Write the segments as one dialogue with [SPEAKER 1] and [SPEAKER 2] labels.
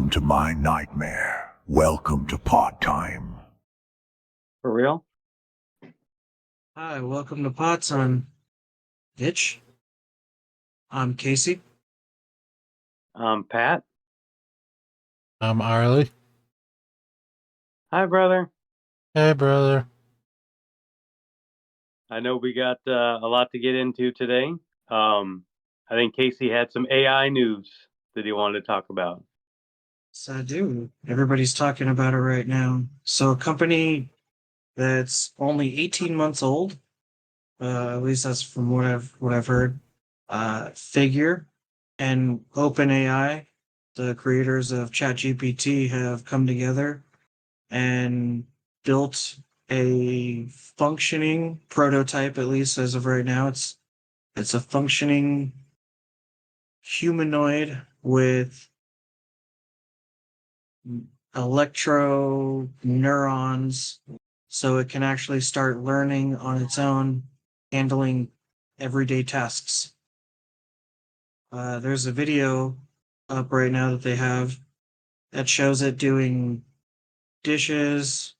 [SPEAKER 1] Welcome to my nightmare. Welcome to pot time.
[SPEAKER 2] For real?
[SPEAKER 3] Hi, welcome to Pots on Ditch. I'm Casey.
[SPEAKER 2] Pat?
[SPEAKER 4] I'm Arley.
[SPEAKER 2] Hi, brother.
[SPEAKER 4] Hey, brother.
[SPEAKER 2] I know we got a lot to get into today. I think Casey had some AI news that he wanted to talk about.
[SPEAKER 3] So I do. Everybody's talking about it right now. So a company that's only 18 months old, at least that's from what I've heard, Figure and OpenAI, the creators of chat-Jeopar-T, have come together and built a functioning prototype, at least as of right now. It's a functioning humanoid with electro neurons, so it can actually start learning on its own, handling everyday tasks. There's a video up right now that they have that shows it doing dishes,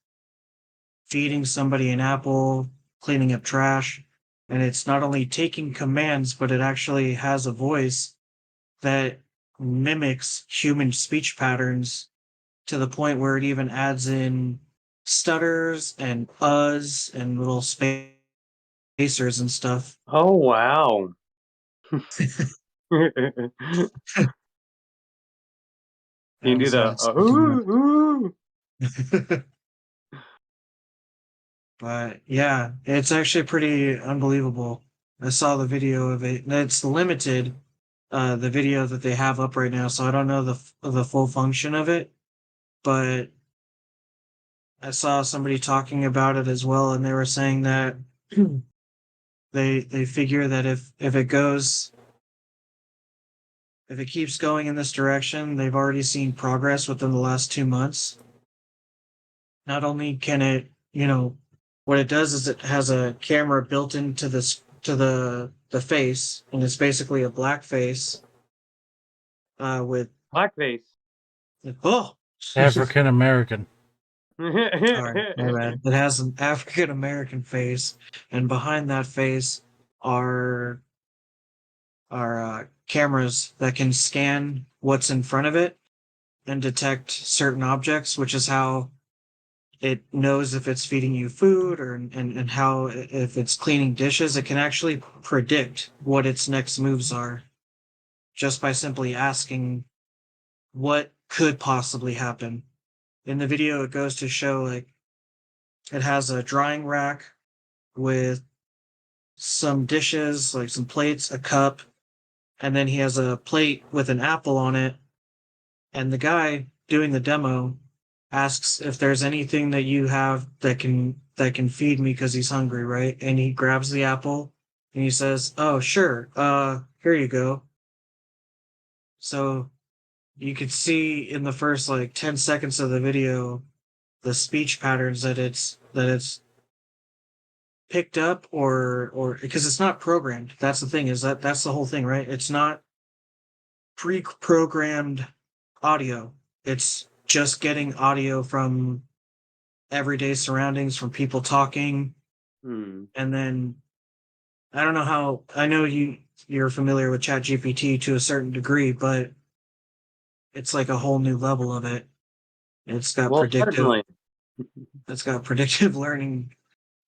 [SPEAKER 3] feeding somebody an apple, cleaning up trash, and it's not only taking commands, but it actually has a voice that mimics human speech patterns to the point where it even adds in stutters and uhs and little spacers and stuff.
[SPEAKER 2] Oh, wow. You
[SPEAKER 3] That
[SPEAKER 2] do
[SPEAKER 3] was
[SPEAKER 2] the
[SPEAKER 3] speaking
[SPEAKER 2] ooh.
[SPEAKER 3] up. But yeah, it's actually pretty unbelievable. I saw the video of it. It's limited, the video that they have up right now, so I don't know the full function of it. But I saw somebody talking about it as well, and they were saying that they figure that if it keeps going in this direction, they've already seen progress within the last 2 months. Not only can it, what it does is it has a camera built into this to the face, and it's basically a black face with
[SPEAKER 2] Blackface.
[SPEAKER 3] oh
[SPEAKER 4] African American.
[SPEAKER 3] sorry, my bad. It has an African American face, and behind that face are cameras that can scan what's in front of it and detect certain objects, which is how it knows if it's feeding you food and how if it's cleaning dishes. It can actually predict what its next moves are just by simply asking what could possibly happen. In the video, it goes to show like it has a drying rack with some dishes, like some plates, a cup, and then he has a plate with an apple on it. And the guy doing the demo asks if there's anything that you have that can feed me because he's hungry, right? And he grabs the apple and he says, "Oh, sure. Here you go." So you could see in the first like 10 seconds of the video the speech patterns that it's picked up, or because it's not programmed. That's the thing, is that's the whole thing, right? It's not pre-programmed audio. It's just getting audio from everyday surroundings, from people talking. And then I don't know how, I know you're familiar with chat-GPT to a certain degree, but it's like a whole new level of it. It's got
[SPEAKER 2] Well,
[SPEAKER 3] predictive
[SPEAKER 2] certainly.
[SPEAKER 3] it's got predictive learning.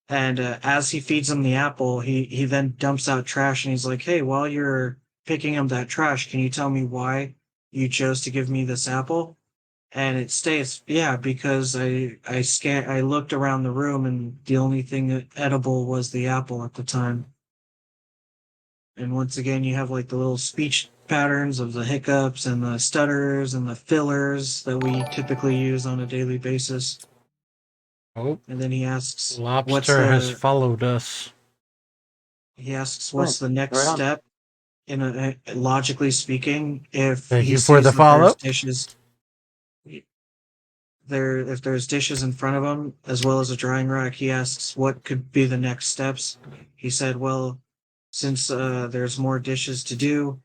[SPEAKER 3] And as he feeds him the apple, he then dumps out trash, and he's like, "Hey, while you're picking up that trash, can you tell me why you chose to give me this apple?" And it states, "Yeah, because I looked around the room, and the only thing that edible was the apple at the time." And once again, you have like the little speech patterns of the hiccups and the stutters and the fillers that we typically use on a daily basis.
[SPEAKER 4] Oh,
[SPEAKER 3] And then he asks,
[SPEAKER 4] Lobster has followed us.
[SPEAKER 3] what's the next
[SPEAKER 2] Right on.
[SPEAKER 3] step in logically speaking, if
[SPEAKER 4] Thank
[SPEAKER 3] he
[SPEAKER 4] you for
[SPEAKER 3] sees
[SPEAKER 4] the
[SPEAKER 3] that there's
[SPEAKER 4] follow.
[SPEAKER 3] dishes there, if there's dishes in front of him as well as a drying rack, he asks what could be the next steps. He said, well, since there's more dishes to do,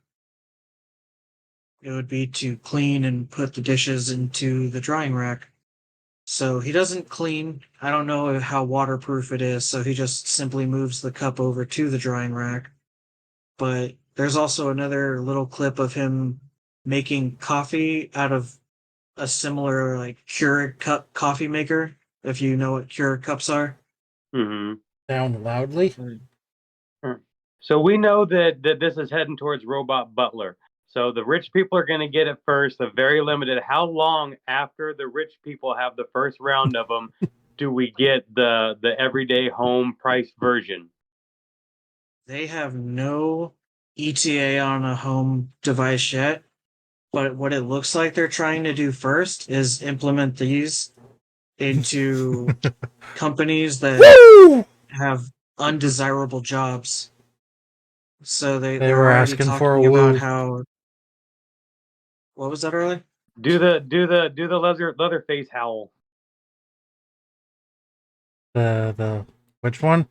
[SPEAKER 3] it would be to clean and put the dishes into the drying rack. So he doesn't clean. I don't know how waterproof it is, so he just simply moves the cup over to the drying rack. But there's also another little clip of him making coffee out of a similar like Keurig cup coffee maker, if you know what Keurig cups are.
[SPEAKER 2] Mm-hmm.
[SPEAKER 4] Down loudly.
[SPEAKER 2] So we know that this is heading towards robot butler. So the rich people are going to get it first. The very limited. How long after the rich people have the first round of them do we get the everyday home price version?
[SPEAKER 3] They have no ETA on a home device yet, but what it looks like they're trying to do first is implement these into companies that
[SPEAKER 4] Woo!
[SPEAKER 3] have undesirable jobs. So
[SPEAKER 4] They
[SPEAKER 3] they're
[SPEAKER 4] were
[SPEAKER 3] already
[SPEAKER 4] asking for a
[SPEAKER 3] talking about
[SPEAKER 4] woo.
[SPEAKER 3] how. What was that earlier?
[SPEAKER 2] Do the Leatherface howl.
[SPEAKER 4] The which one?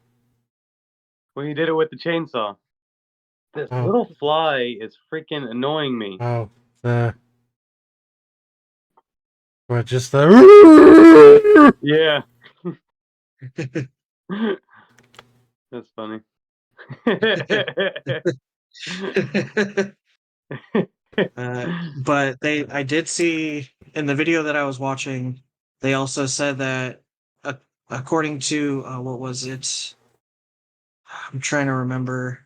[SPEAKER 2] Well, you did it with the chainsaw. This
[SPEAKER 4] Oh.
[SPEAKER 2] little fly is freaking annoying me.
[SPEAKER 4] Oh, what? Just the.
[SPEAKER 2] Yeah. That's funny.
[SPEAKER 3] But I did see in the video that I was watching, they also said that according to what was it? I'm trying to remember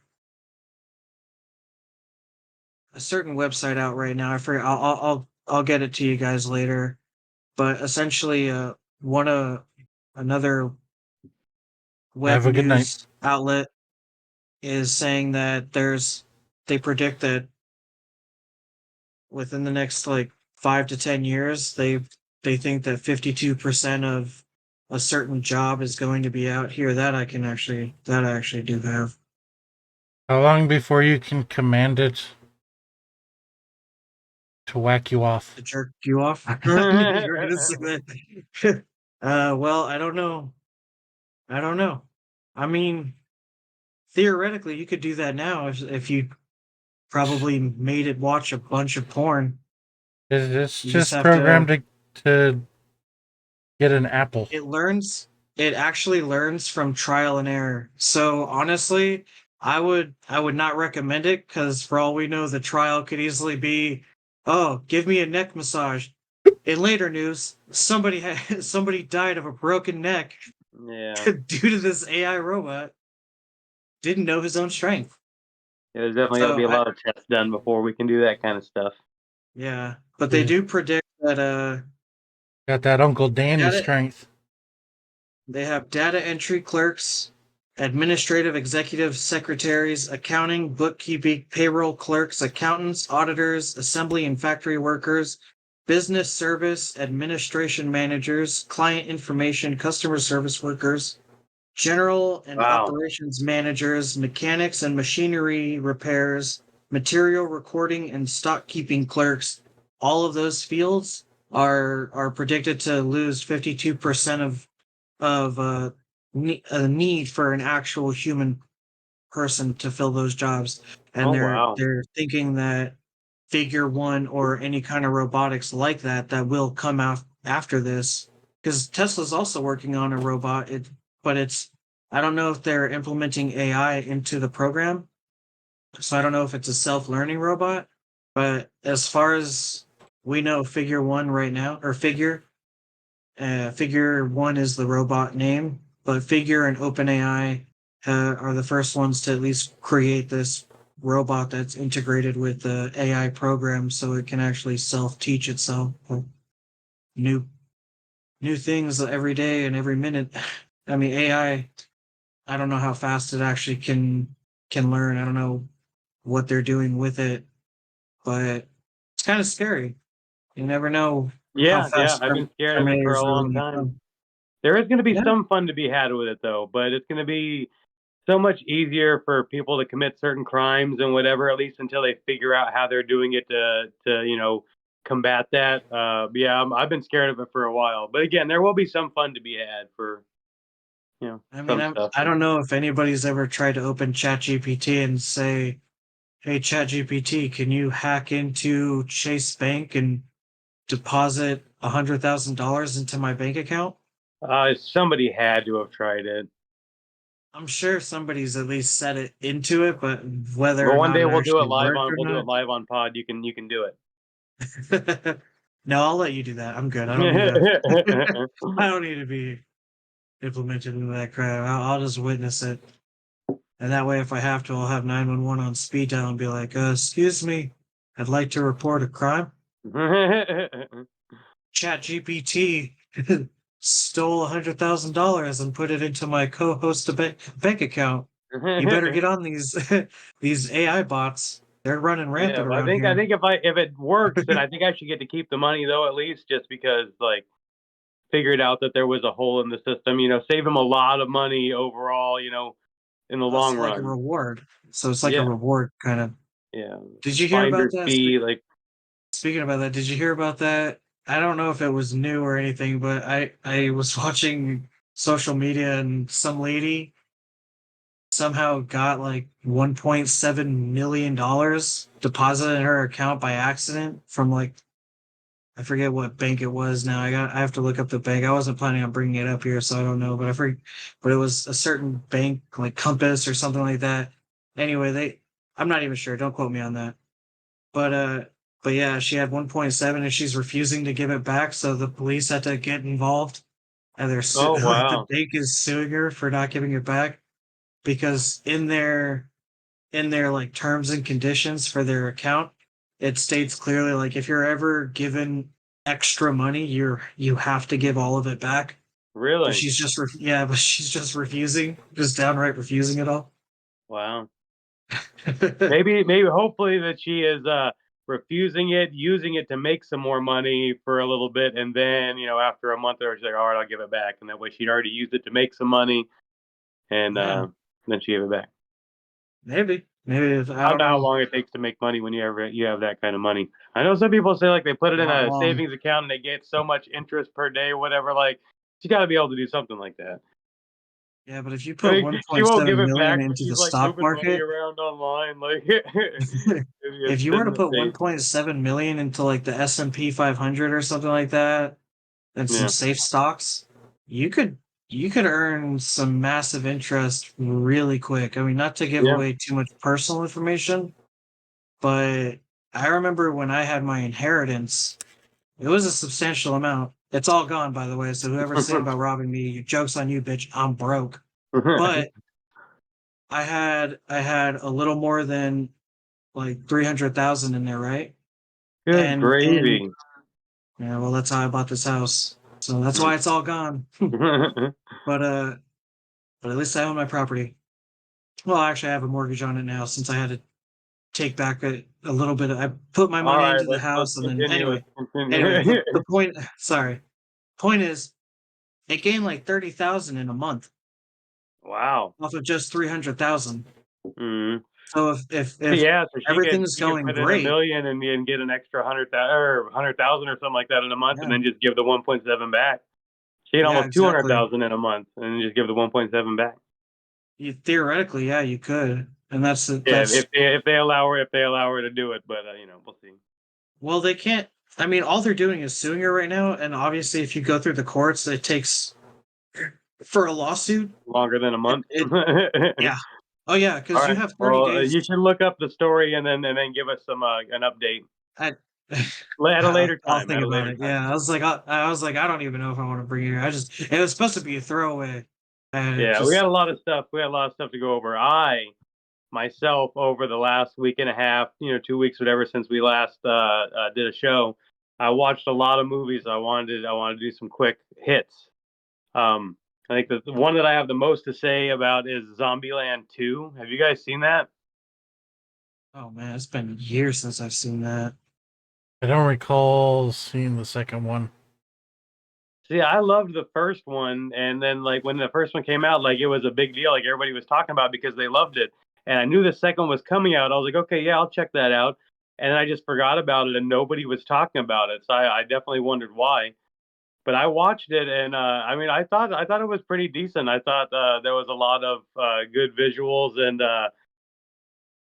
[SPEAKER 3] a certain website out right now. I forget. I'll get it to you guys later. But essentially, another web
[SPEAKER 4] Have a good night.
[SPEAKER 3] news outlet is saying that they predict that within the next like 5 to 10 years, they think that 52% of a certain job is going to be out here. That I actually do have.
[SPEAKER 4] How long before you can command it to whack you off?
[SPEAKER 3] To jerk you off. You're gonna say that. Well, I don't know. I don't know. I mean, theoretically, you could do that now if you probably made it watch a bunch of porn.
[SPEAKER 4] It's
[SPEAKER 3] You just
[SPEAKER 4] just
[SPEAKER 3] have to.
[SPEAKER 4] programmed to get an apple.
[SPEAKER 3] It learns. It actually learns from trial and error. So honestly, I would not recommend it because for all we know, the trial could easily be, oh, give me a neck massage. In later news, somebody died of a broken neck
[SPEAKER 2] Yeah.
[SPEAKER 3] due to this AI robot. Didn't know his own strength.
[SPEAKER 2] Yeah, there's definitely got to
[SPEAKER 3] So
[SPEAKER 2] be a lot of tests done before we can do that kind of stuff.
[SPEAKER 3] yeah, but they
[SPEAKER 4] Yeah.
[SPEAKER 3] do predict that
[SPEAKER 4] Got that Uncle Danny
[SPEAKER 3] data,
[SPEAKER 4] strength.
[SPEAKER 3] they have data entry clerks, administrative executive secretaries, accounting, bookkeeping, payroll clerks, accountants, auditors, assembly and factory workers, business service administration managers, client information, customer service workers, general and
[SPEAKER 2] Wow.
[SPEAKER 3] operations managers, mechanics and machinery repairs, material recording and stock keeping clerks. All of those fields are predicted to lose 52% of a need for an actual human person to fill those jobs, and
[SPEAKER 2] Oh wow.
[SPEAKER 3] they're thinking that figure one or any kind of robotics like that will come out after this, because Tesla's also working on a robot. But it's I don't know if they're implementing AI into the program, so I don't know if it's a self-learning robot. But as far as we know, figure one right now, or figure one is the robot name, but Figure and OpenAI are the first ones to at least create this robot that's integrated with the AI program, so it can actually self-teach itself new new things every day and every minute. I mean, AI. I don't know how fast it actually can learn. I don't know what they're doing with it, but it's kind of scary. You never know how
[SPEAKER 2] Yeah.
[SPEAKER 3] fast
[SPEAKER 2] I've been scared of it
[SPEAKER 3] Terminator
[SPEAKER 2] for
[SPEAKER 3] is
[SPEAKER 2] a
[SPEAKER 3] really
[SPEAKER 2] long
[SPEAKER 3] going to
[SPEAKER 2] time.
[SPEAKER 3] come.
[SPEAKER 2] There is going to be
[SPEAKER 3] Yeah.
[SPEAKER 2] some fun to be had with it though, but it's going to be so much easier for people to commit certain crimes and whatever, at least until they figure out how they're doing it to combat that. Yeah, I've been scared of it for a while, but again, there will be some fun to be had for
[SPEAKER 3] I mean,
[SPEAKER 2] some stuff.
[SPEAKER 3] I don't know if anybody's ever tried to open ChatGPT and say, hey, chat-GPT, can you hack into Chase Bank and deposit $100,000 into my bank account?
[SPEAKER 2] Somebody had to have tried it.
[SPEAKER 3] I'm sure somebody's at least set it into it, but whether
[SPEAKER 2] But
[SPEAKER 3] or
[SPEAKER 2] one
[SPEAKER 3] not
[SPEAKER 2] day
[SPEAKER 3] it
[SPEAKER 2] we'll do it
[SPEAKER 3] actually
[SPEAKER 2] live
[SPEAKER 3] worked
[SPEAKER 2] on
[SPEAKER 3] or not.
[SPEAKER 2] pod. You can do it.
[SPEAKER 3] No, I'll let you do that. I'm good. I don't need to. I don't need to be implemented into that crap. I'll just witness it, and that way, if I have to, I'll have 911 on speed dial and be like, "Excuse me, I'd like to report a crime. Chat GPT stole $100,000 and put it into my co-host bank account. You better get on these these AI bots. They're running
[SPEAKER 2] Yeah,
[SPEAKER 3] rampant
[SPEAKER 2] but
[SPEAKER 3] around
[SPEAKER 2] I
[SPEAKER 3] here."
[SPEAKER 2] think if it works, then I think I should get to keep the money though, at least just because like figured out that there was a hole in the system. Save him a lot of money overall. In the long
[SPEAKER 3] Also, like a
[SPEAKER 2] run.
[SPEAKER 3] reward. So it's like a
[SPEAKER 2] Yeah,
[SPEAKER 3] reward kind of.
[SPEAKER 2] yeah.
[SPEAKER 3] Did you hear about
[SPEAKER 2] Finder's
[SPEAKER 3] that?
[SPEAKER 2] fee, like.
[SPEAKER 3] Speaking about that, did you hear about that? I don't know if it was new or anything, but I was watching social media and some lady somehow got like $1.7 million deposited in her account by accident from like I forget what bank it was now. I have to look up the bank. I wasn't planning on bringing it up here, so I don't know, but I forget, but it was a certain bank like Compass or something like that. Anyway, I'm not even sure. Don't quote me on that. But but yeah, she had 1.7 and she's refusing to give it back, so the police had to get involved and
[SPEAKER 2] Oh
[SPEAKER 3] the
[SPEAKER 2] wow,
[SPEAKER 3] bank is suing her for not giving it back because in their like terms and conditions for their account, it states clearly like if you're ever given extra money, you have to give all of it back. But
[SPEAKER 2] really?
[SPEAKER 3] she's just but she's just refusing, just downright refusing it all.
[SPEAKER 2] Wow. Maybe hopefully that she is refusing it, using it to make some more money for a little bit, and then after a month or she's like, all right, I'll give it back, and that way she'd already used it to make some money, and
[SPEAKER 3] Yeah,
[SPEAKER 2] then she gave it back.
[SPEAKER 3] maybe I
[SPEAKER 2] I don't
[SPEAKER 3] don't
[SPEAKER 2] know how
[SPEAKER 3] know.
[SPEAKER 2] long it takes to make money when you have that kind of money. I know some people say like they put it in
[SPEAKER 3] Not
[SPEAKER 2] a
[SPEAKER 3] long.
[SPEAKER 2] savings account and they get so much interest per day, or whatever. Like she's got to be able to do something like that.
[SPEAKER 3] Yeah, but if you
[SPEAKER 2] I
[SPEAKER 3] put
[SPEAKER 2] mean, she won't give
[SPEAKER 3] 1.7
[SPEAKER 2] it
[SPEAKER 3] million
[SPEAKER 2] back, but
[SPEAKER 3] into the
[SPEAKER 2] she's like
[SPEAKER 3] stock
[SPEAKER 2] moving money
[SPEAKER 3] market,
[SPEAKER 2] around online, like maybe
[SPEAKER 3] if
[SPEAKER 2] it's
[SPEAKER 3] you were to
[SPEAKER 2] sitting
[SPEAKER 3] put
[SPEAKER 2] safe.
[SPEAKER 3] 1.7 million into like the S&P 500 or something like that, and some
[SPEAKER 2] Yeah,
[SPEAKER 3] safe stocks, you could you could earn some massive interest really quick. I mean, not to give
[SPEAKER 2] yeah.
[SPEAKER 3] away too much personal information, but I remember when I had my inheritance, it was a substantial amount. It's all gone, by the way. So whoever's saying about robbing me, joke's on you, bitch. I'm broke. But I had a little more than like 300,000 in there, right?
[SPEAKER 2] Good
[SPEAKER 3] And
[SPEAKER 2] gravy.
[SPEAKER 3] yeah, well, that's how I bought this house. So that's
[SPEAKER 2] Mm.
[SPEAKER 3] why it's all gone. But but at least I own my property. Well, actually, I have a mortgage on it now since I had to take back a little bit. I put my
[SPEAKER 2] All
[SPEAKER 3] money
[SPEAKER 2] right,
[SPEAKER 3] into the
[SPEAKER 2] let's
[SPEAKER 3] house, and then
[SPEAKER 2] continue.
[SPEAKER 3] anyway,
[SPEAKER 2] Let's continue.
[SPEAKER 3] the point. Sorry, point is, it gained like 30,000 in a month
[SPEAKER 2] Wow.
[SPEAKER 3] off of just 300,000.
[SPEAKER 2] Mm.
[SPEAKER 3] So if
[SPEAKER 2] Yeah, so
[SPEAKER 3] everything's
[SPEAKER 2] she could
[SPEAKER 3] going
[SPEAKER 2] put in a
[SPEAKER 3] great,
[SPEAKER 2] million and get an extra 100,000 or 100,000 or something like that in a month, and
[SPEAKER 3] yeah,
[SPEAKER 2] then just give the 1.7 back. She get
[SPEAKER 3] yeah,
[SPEAKER 2] almost two hundred
[SPEAKER 3] exactly.
[SPEAKER 2] thousand in a month, and then just give the 1.7 back.
[SPEAKER 3] You theoretically, yeah, you could, and
[SPEAKER 2] Yeah,
[SPEAKER 3] that's
[SPEAKER 2] if they allow her to do it, but we'll see.
[SPEAKER 3] well, they can't. I mean, all they're doing is suing her right now, and obviously, if you go through the courts, it takes for a lawsuit.
[SPEAKER 2] Longer than a month.
[SPEAKER 3] It yeah. Oh yeah,
[SPEAKER 2] All
[SPEAKER 3] because you
[SPEAKER 2] right.
[SPEAKER 3] have 30
[SPEAKER 2] Well,
[SPEAKER 3] days.
[SPEAKER 2] you should look up the story and then give us some an update
[SPEAKER 3] I,
[SPEAKER 2] at a later
[SPEAKER 3] I'll
[SPEAKER 2] time.
[SPEAKER 3] think
[SPEAKER 2] At a
[SPEAKER 3] about
[SPEAKER 2] later
[SPEAKER 3] it.
[SPEAKER 2] time.
[SPEAKER 3] Yeah, I was like, I don't even know if I want to bring it here. It was supposed to be a throwaway.
[SPEAKER 2] Yeah, we had
[SPEAKER 3] Just
[SPEAKER 2] a lot of stuff. We had a lot of stuff to go over. I myself over the last week and a half, 2 weeks, whatever, since we last did a show, I watched a lot of movies. I wanted to do some quick hits. Um, I think the one that I have the most to say about is Zombieland 2. Have you guys seen that?
[SPEAKER 3] oh man, it's been years since I've seen that.
[SPEAKER 4] I don't recall seeing the second one.
[SPEAKER 2] See, I loved the first one, and then like when the first one came out, like it was a big deal. Like everybody was talking about it because they loved it, and I knew the second one was coming out. I was like, okay, yeah, I'll check that out, and I just forgot about it, and nobody was talking about it. So I definitely wondered why. But I watched it, and I mean, I thought it was pretty decent. I thought there was a lot of good visuals, and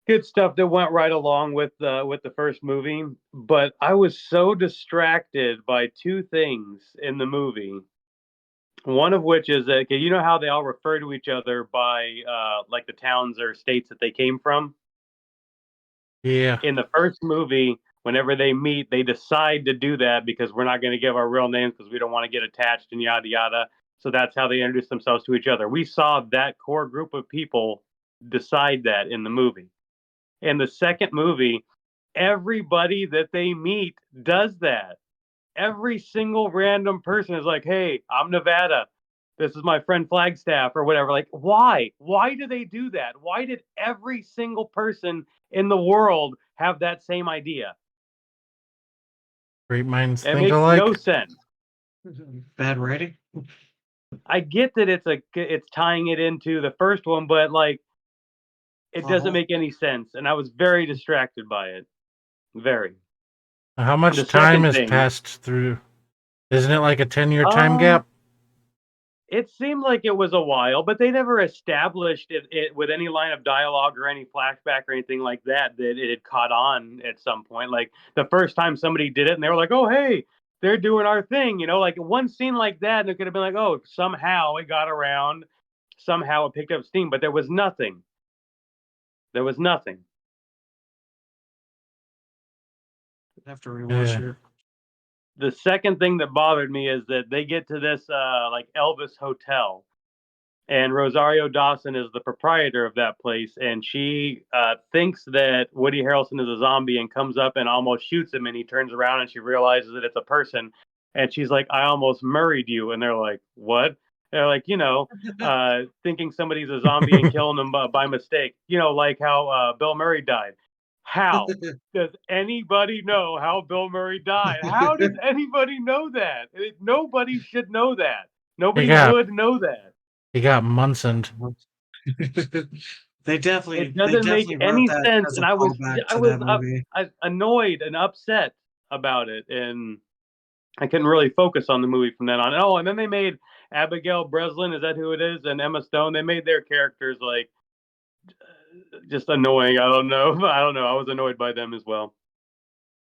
[SPEAKER 2] good stuff that went right along with the first movie. But I was so distracted by two things in the movie. One of which is that you know how they all refer to each other by like the towns or states that they came from.
[SPEAKER 4] Yeah.
[SPEAKER 2] In the first movie, whenever they meet, they decide to do that because we're not going to give our real names because we don't want to get attached and yada yada. So that's how they introduce themselves to each other. We saw that core group of people decide that in the movie. In the second movie, everybody that they meet does that. Every single random person is like, "Hey, I'm Nevada. This is my friend Flagstaff," or whatever. Like, why? Why do they do that? Why did every single person in the world have that same idea?
[SPEAKER 4] Great minds
[SPEAKER 2] It
[SPEAKER 4] think
[SPEAKER 2] makes no
[SPEAKER 4] alike.
[SPEAKER 2] sense.
[SPEAKER 3] Bad writing.
[SPEAKER 2] I get that it's tying it into the first one, but like it doesn't
[SPEAKER 3] Uh-huh.
[SPEAKER 2] make any sense, and I was very distracted by it. Very.
[SPEAKER 4] How
[SPEAKER 2] The
[SPEAKER 4] much time
[SPEAKER 2] second
[SPEAKER 4] has
[SPEAKER 2] thing,
[SPEAKER 4] passed through? Isn't it like a 10-year time
[SPEAKER 2] um,
[SPEAKER 4] gap?
[SPEAKER 2] it seemed like it was a while, but they never established it with any line of dialogue or any flashback or anything like that that it had caught on at some point. Like the first time somebody did it, and they were like, "Oh, hey, they're doing our thing," like one scene like that, and it could have been like, "Oh, somehow it got around, somehow it picked up steam," but there was nothing. There was nothing.
[SPEAKER 3] I have to rewatch
[SPEAKER 4] Yeah.
[SPEAKER 3] it.
[SPEAKER 2] The second thing that bothered me is that they get to this like Elvis hotel, and Rosario Dawson is the proprietor of that place, and she thinks that Woody Harrelson is a zombie and comes up and almost shoots him, and he turns around and she realizes that it's a person, and she's like, "I almost murried you," and they're like, "What?" They're like, thinking somebody's a zombie and killing them by mistake, like how Bill Murray died. How does anybody know how Bill Murray died? How does anybody know that? Nobody should know that.
[SPEAKER 4] He
[SPEAKER 2] Nobody
[SPEAKER 4] got
[SPEAKER 2] would know that.
[SPEAKER 4] he got Munsoned.
[SPEAKER 3] they
[SPEAKER 2] It doesn't make
[SPEAKER 3] definitely wrote
[SPEAKER 2] any
[SPEAKER 3] that
[SPEAKER 2] sense,
[SPEAKER 3] as
[SPEAKER 2] and
[SPEAKER 3] a callback
[SPEAKER 2] I
[SPEAKER 3] to
[SPEAKER 2] was
[SPEAKER 3] that movie.
[SPEAKER 2] annoyed and upset about it, and I couldn't really focus on the movie from then on. Oh, and then they made Abigail Breslin, is that who it is, and Emma Stone. They made their characters like just annoying. I don't know. I don't know. I was annoyed by them as well.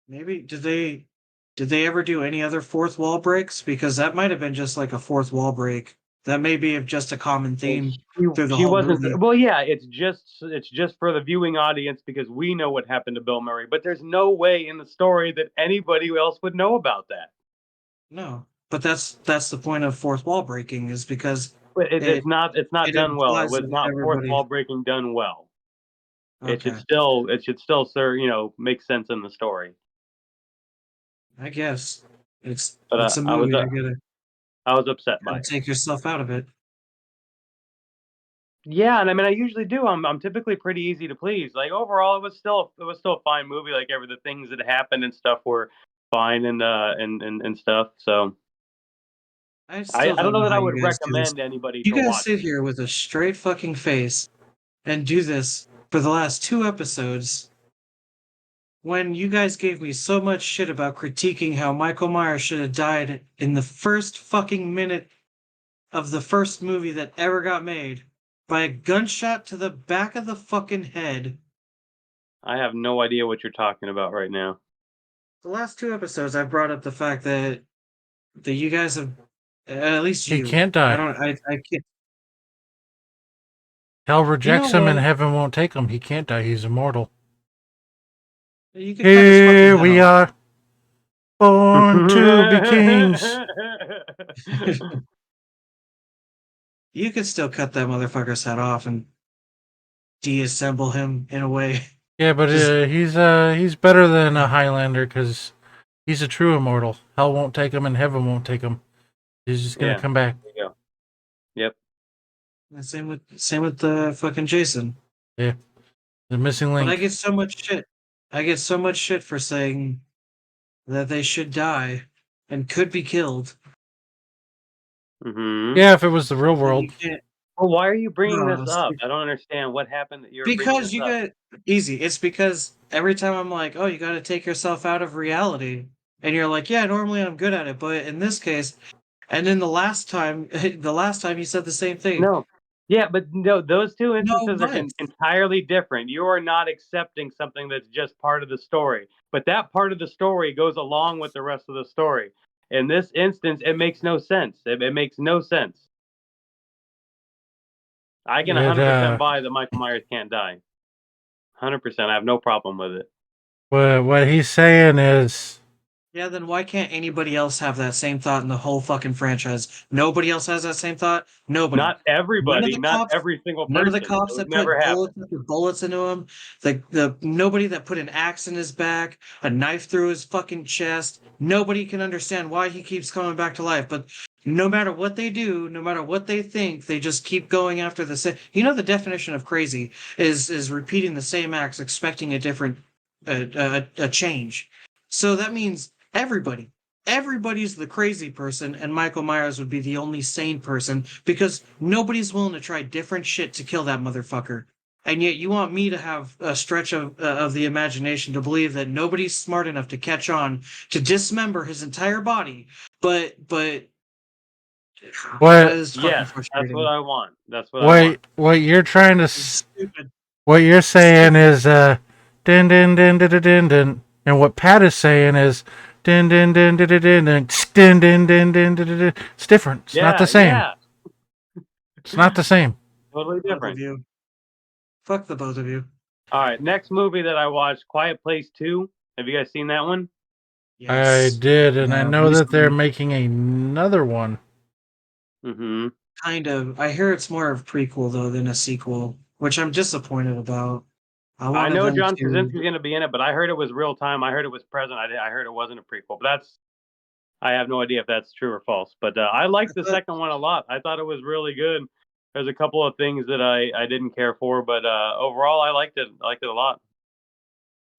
[SPEAKER 3] Maybe did they ever do any other fourth wall breaks? Because that might have been just like a fourth wall break. That may be just a common
[SPEAKER 2] And
[SPEAKER 3] theme through the
[SPEAKER 2] she
[SPEAKER 3] whole
[SPEAKER 2] wasn't.
[SPEAKER 3] movie.
[SPEAKER 2] Well, yeah, it's just for the viewing audience because we know what happened to Bill Murray, but there's no way in the story that anybody else would know about that.
[SPEAKER 3] No, but that's the point of fourth wall breaking is because
[SPEAKER 2] But it's
[SPEAKER 3] it
[SPEAKER 2] not
[SPEAKER 3] it
[SPEAKER 2] done well. It
[SPEAKER 3] implies
[SPEAKER 2] was
[SPEAKER 3] that
[SPEAKER 2] not fourth
[SPEAKER 3] everybody.
[SPEAKER 2] wall breaking done well.
[SPEAKER 3] Okay,
[SPEAKER 2] It should still serve, make sense in the story.
[SPEAKER 3] I guess
[SPEAKER 2] But
[SPEAKER 3] it's a movie.
[SPEAKER 2] I was upset by
[SPEAKER 3] Gotta
[SPEAKER 2] it.
[SPEAKER 3] take yourself out of it.
[SPEAKER 2] Yeah, and I mean I usually do. I'm typically pretty easy to please. Like overall, it was still a fine movie. Like every the things that happened and stuff were fine and stuff. So
[SPEAKER 3] I still
[SPEAKER 2] I don't
[SPEAKER 3] don't
[SPEAKER 2] know
[SPEAKER 3] know
[SPEAKER 2] that
[SPEAKER 3] how
[SPEAKER 2] I
[SPEAKER 3] you
[SPEAKER 2] would
[SPEAKER 3] guys do this.
[SPEAKER 2] recommend anybody
[SPEAKER 3] You
[SPEAKER 2] to
[SPEAKER 3] guys
[SPEAKER 2] watch
[SPEAKER 3] sit
[SPEAKER 2] it.
[SPEAKER 3] here with a straight fucking face and do this for the last two episodes when you guys gave me so much shit about critiquing how Michael Myers should have died in the first fucking minute of the first movie that ever got made by a gunshot to the back of the fucking head.
[SPEAKER 2] I have no idea what you're talking about right now.
[SPEAKER 3] The last two episodes, I've brought up the fact that you guys have, at least
[SPEAKER 4] He
[SPEAKER 3] you.
[SPEAKER 4] can't
[SPEAKER 3] I
[SPEAKER 4] die.
[SPEAKER 3] don't. I can't.
[SPEAKER 4] Hell
[SPEAKER 3] You know
[SPEAKER 4] rejects him and
[SPEAKER 3] what?
[SPEAKER 4] heaven won't take him. He can't die. He's immortal.
[SPEAKER 3] You could cut his fucking
[SPEAKER 4] Here
[SPEAKER 3] head
[SPEAKER 4] we
[SPEAKER 3] off.
[SPEAKER 4] are, born to be kings.
[SPEAKER 3] You could still cut that motherfucker's head off and deassemble him in a way.
[SPEAKER 4] Yeah, but
[SPEAKER 3] Just
[SPEAKER 4] he's better than a Highlander because he's a true immortal. Hell won't take him and heaven won't take him. He's just gonna
[SPEAKER 2] Yeah,
[SPEAKER 4] come back.
[SPEAKER 2] there you go. Yep.
[SPEAKER 3] same with the fucking Jason.
[SPEAKER 4] Yeah, the missing
[SPEAKER 3] But I
[SPEAKER 4] link.
[SPEAKER 3] get so much shit. I get so much shit for saying that they should die and could be killed.
[SPEAKER 2] Hmm.
[SPEAKER 4] Yeah, if it was the real
[SPEAKER 3] That
[SPEAKER 4] world.
[SPEAKER 3] you can't.
[SPEAKER 2] Well, why are you bringing
[SPEAKER 3] No,
[SPEAKER 2] this up? I don't understand what happened that you're bringing
[SPEAKER 3] because
[SPEAKER 2] this
[SPEAKER 3] you
[SPEAKER 2] up.
[SPEAKER 3] got easy. It's because every time I'm like, oh, you got to take yourself out of reality, and you're like, yeah, normally I'm good at it, but in this case, and then the last time, the last time you said the same thing.
[SPEAKER 2] No. Yeah, but no, those two
[SPEAKER 3] No,
[SPEAKER 2] instances are
[SPEAKER 3] what?
[SPEAKER 2] entirely different. You are not accepting something that's just part of the story, but that part of the story goes along with the rest of the story. In this instance, it makes no sense. It makes no sense. I can
[SPEAKER 4] It
[SPEAKER 2] 100% buy that Michael Myers can't die. 100%. I have no problem with it.
[SPEAKER 4] what he's saying is
[SPEAKER 3] Yeah, then why can't anybody else have that same thought in the whole fucking franchise? Nobody else has that same thought? Nobody.
[SPEAKER 2] Not
[SPEAKER 3] None of
[SPEAKER 2] everybody,
[SPEAKER 3] the
[SPEAKER 2] not
[SPEAKER 3] cops,
[SPEAKER 2] every single
[SPEAKER 3] none of the
[SPEAKER 2] person. It
[SPEAKER 3] cops
[SPEAKER 2] would
[SPEAKER 3] that
[SPEAKER 2] never
[SPEAKER 3] put
[SPEAKER 2] happen.
[SPEAKER 3] bullets into him, the nobody that put an axe in his back, a knife through his fucking chest. Nobody can understand why he keeps coming back to life. But no matter what they do, no matter what they think, they just keep going after the same. You know, the definition of crazy is repeating the same acts, expecting a different a change. So that means everybody's the crazy person, and Michael Myers would be the only sane person because nobody's willing to try different shit to kill that motherfucker. And yet, you want me to have a stretch of the imagination to believe that nobody's smart enough to catch on to dismember his entire body. But that
[SPEAKER 4] what
[SPEAKER 3] is fucking
[SPEAKER 2] Yes, that's what
[SPEAKER 3] frustrating.
[SPEAKER 2] I want. That's what I want.
[SPEAKER 4] what you're trying to
[SPEAKER 3] It's stupid.
[SPEAKER 4] what you're saying is din din din din din din din, and what Pat is saying is din din din din din din din din din din din din din. It's different. It's not the
[SPEAKER 2] Yeah,
[SPEAKER 4] same.
[SPEAKER 2] yeah.
[SPEAKER 4] It's not the same.
[SPEAKER 2] Totally
[SPEAKER 3] Both of
[SPEAKER 2] different.
[SPEAKER 3] you. Fuck the both of you.
[SPEAKER 2] All right, next movie that I watched, Quiet Place 2. Have you guys seen that one?
[SPEAKER 4] I
[SPEAKER 3] Yes.
[SPEAKER 4] did, and I
[SPEAKER 3] Yeah,
[SPEAKER 4] know that they're
[SPEAKER 3] recently.
[SPEAKER 4] making another one.
[SPEAKER 2] Mm-hmm.
[SPEAKER 3] Kind of. I hear it's more of prequel though than a sequel, which I'm disappointed about. I
[SPEAKER 2] I
[SPEAKER 3] wanted
[SPEAKER 2] know
[SPEAKER 3] them
[SPEAKER 2] John
[SPEAKER 3] to.
[SPEAKER 2] Krasinski's going to be in it, but I heard it was real time. I heard it was present. I heard it wasn't a prequel, but I have no idea if that's true or false. But I
[SPEAKER 3] I
[SPEAKER 2] liked the
[SPEAKER 3] thought,
[SPEAKER 2] second one a lot. I thought it was really good. There's a couple of things that I didn't care for, but overall I liked it. I liked it a lot.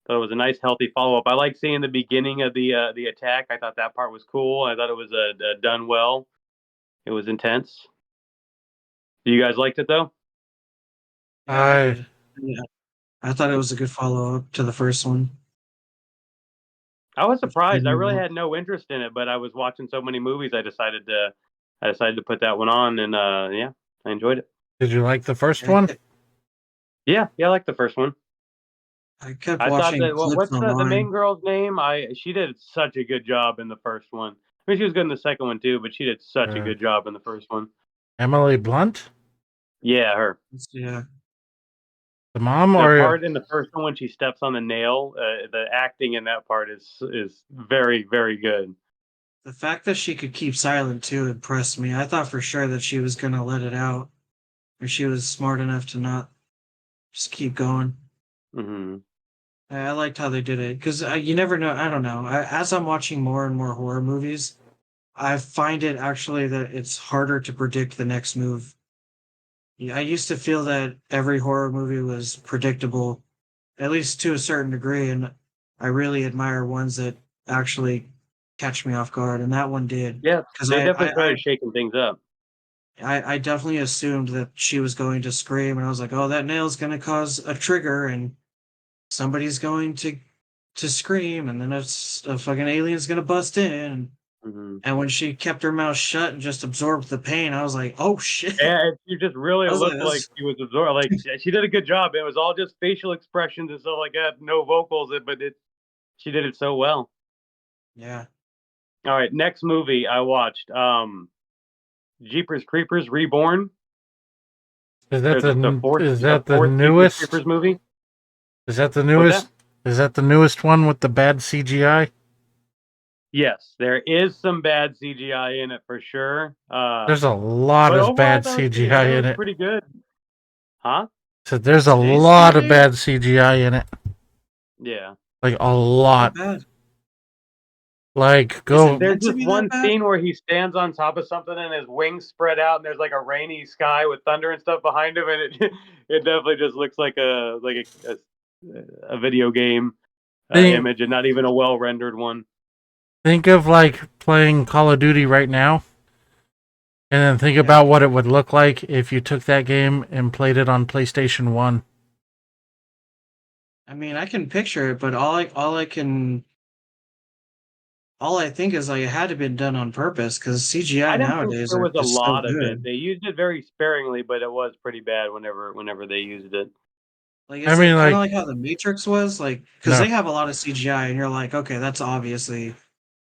[SPEAKER 2] Thought it was a nice, healthy follow up. I like seeing the beginning of the attack. I thought that part was cool. I thought it was done well. It was intense. You guys liked it though?
[SPEAKER 3] yeah, I
[SPEAKER 4] I
[SPEAKER 3] did. Yeah, I thought it was a good follow up to the first one.
[SPEAKER 2] I was
[SPEAKER 3] Which I
[SPEAKER 2] surprised. I really
[SPEAKER 3] didn't
[SPEAKER 2] had no interest in it, but I was watching so many movies. I decided to put that one on, and yeah, I enjoyed it.
[SPEAKER 4] did you like the first
[SPEAKER 3] I
[SPEAKER 4] one?
[SPEAKER 3] kept,
[SPEAKER 2] Yeah, yeah, I like the first one.
[SPEAKER 3] I kept
[SPEAKER 2] I thought
[SPEAKER 3] watching
[SPEAKER 2] that
[SPEAKER 3] clips
[SPEAKER 2] what's the main
[SPEAKER 3] online.
[SPEAKER 2] girl's name? She did such a good job in the first one. I mean, she was good in the second one too, but she did such a
[SPEAKER 4] Uh,
[SPEAKER 2] good job in the first one.
[SPEAKER 4] Emily Blunt,
[SPEAKER 2] Yeah, her.
[SPEAKER 3] Yeah,
[SPEAKER 4] the mom,
[SPEAKER 2] The
[SPEAKER 4] or
[SPEAKER 2] part in the first one when she steps on the nail, the acting in that part is very very good.
[SPEAKER 3] the fact that she could keep silent too impressed me. I thought for sure that she was gonna let it out, or she was smart enough to not just keep going.
[SPEAKER 2] Hmm.
[SPEAKER 3] I liked how they did it because you never know. I don't know. As I'm watching more and more horror movies, I find it actually that it's harder to predict the next move. Yeah, I used to feel that every horror movie was predictable, at least to a certain degree, and I really admire ones that actually catch me off guard, and that one did.
[SPEAKER 2] Yeah,
[SPEAKER 3] Because
[SPEAKER 2] they definitely started shaking things up.
[SPEAKER 3] I definitely assumed that she was going to scream, and I was like, oh, that nail's going to cause a trigger, and somebody's going to scream, and then a fucking alien's going to bust in.
[SPEAKER 2] Hmm.
[SPEAKER 3] And when she kept her mouth shut and just absorbed the pain, I was like, oh shit.
[SPEAKER 2] Yeah, she just really
[SPEAKER 3] I was like,
[SPEAKER 2] looked like
[SPEAKER 3] that's
[SPEAKER 2] she was absorbed. Like she did a good job. It was all just facial expressions and stuff like that, no vocals. But she did it so well.
[SPEAKER 3] yeah.
[SPEAKER 2] All right, next movie I watched, Jeepers Creepers Reborn.
[SPEAKER 4] is that
[SPEAKER 2] Or
[SPEAKER 4] is
[SPEAKER 2] the
[SPEAKER 4] that the
[SPEAKER 2] fourth Jeepers
[SPEAKER 4] newest?
[SPEAKER 2] Creepers movie.
[SPEAKER 4] Is that the
[SPEAKER 2] What's that?
[SPEAKER 4] newest? Is that the newest one with the bad CGI?
[SPEAKER 2] Yes, there is some bad CGI in it for sure.
[SPEAKER 4] There's a lot
[SPEAKER 2] But
[SPEAKER 4] of
[SPEAKER 2] overall, I
[SPEAKER 4] bad
[SPEAKER 2] thought it
[SPEAKER 4] CGI in
[SPEAKER 2] was
[SPEAKER 4] it.
[SPEAKER 2] pretty good. Huh?
[SPEAKER 4] So there's a
[SPEAKER 3] Today's
[SPEAKER 4] lot of
[SPEAKER 3] movie?
[SPEAKER 4] bad CGI in it.
[SPEAKER 2] Yeah.
[SPEAKER 4] Like a
[SPEAKER 3] Not
[SPEAKER 4] lot.
[SPEAKER 3] bad.
[SPEAKER 4] Like
[SPEAKER 3] Is it
[SPEAKER 4] go
[SPEAKER 2] There's
[SPEAKER 3] meant to
[SPEAKER 2] this
[SPEAKER 3] be that
[SPEAKER 2] one
[SPEAKER 3] bad?
[SPEAKER 2] scene where he stands on top of something and his wings spread out, and there's like a rainy sky with thunder and stuff behind him, and it it definitely just looks like a video game
[SPEAKER 4] think
[SPEAKER 2] image, and not even a well rendered one.
[SPEAKER 4] think of like playing Call of Duty right now, and then think
[SPEAKER 3] Yeah.
[SPEAKER 4] about what it would look like if you took that game and played it on PlayStation 1.
[SPEAKER 3] I mean, I can picture it, but all I can all I think is like it had to be done on purpose because
[SPEAKER 2] I
[SPEAKER 3] CGI
[SPEAKER 2] didn't think
[SPEAKER 3] nowadays
[SPEAKER 2] there
[SPEAKER 3] are
[SPEAKER 2] was a
[SPEAKER 3] just so
[SPEAKER 2] lot of it.
[SPEAKER 3] good.
[SPEAKER 2] They used it very sparingly, but it was pretty bad whenever they used it.
[SPEAKER 3] Like,
[SPEAKER 4] I
[SPEAKER 3] is
[SPEAKER 4] mean,
[SPEAKER 3] it kind of
[SPEAKER 4] like,
[SPEAKER 3] like how the Matrix was? Like, because
[SPEAKER 4] no,
[SPEAKER 3] they have a lot of CGI, and you're like, okay, that's obviously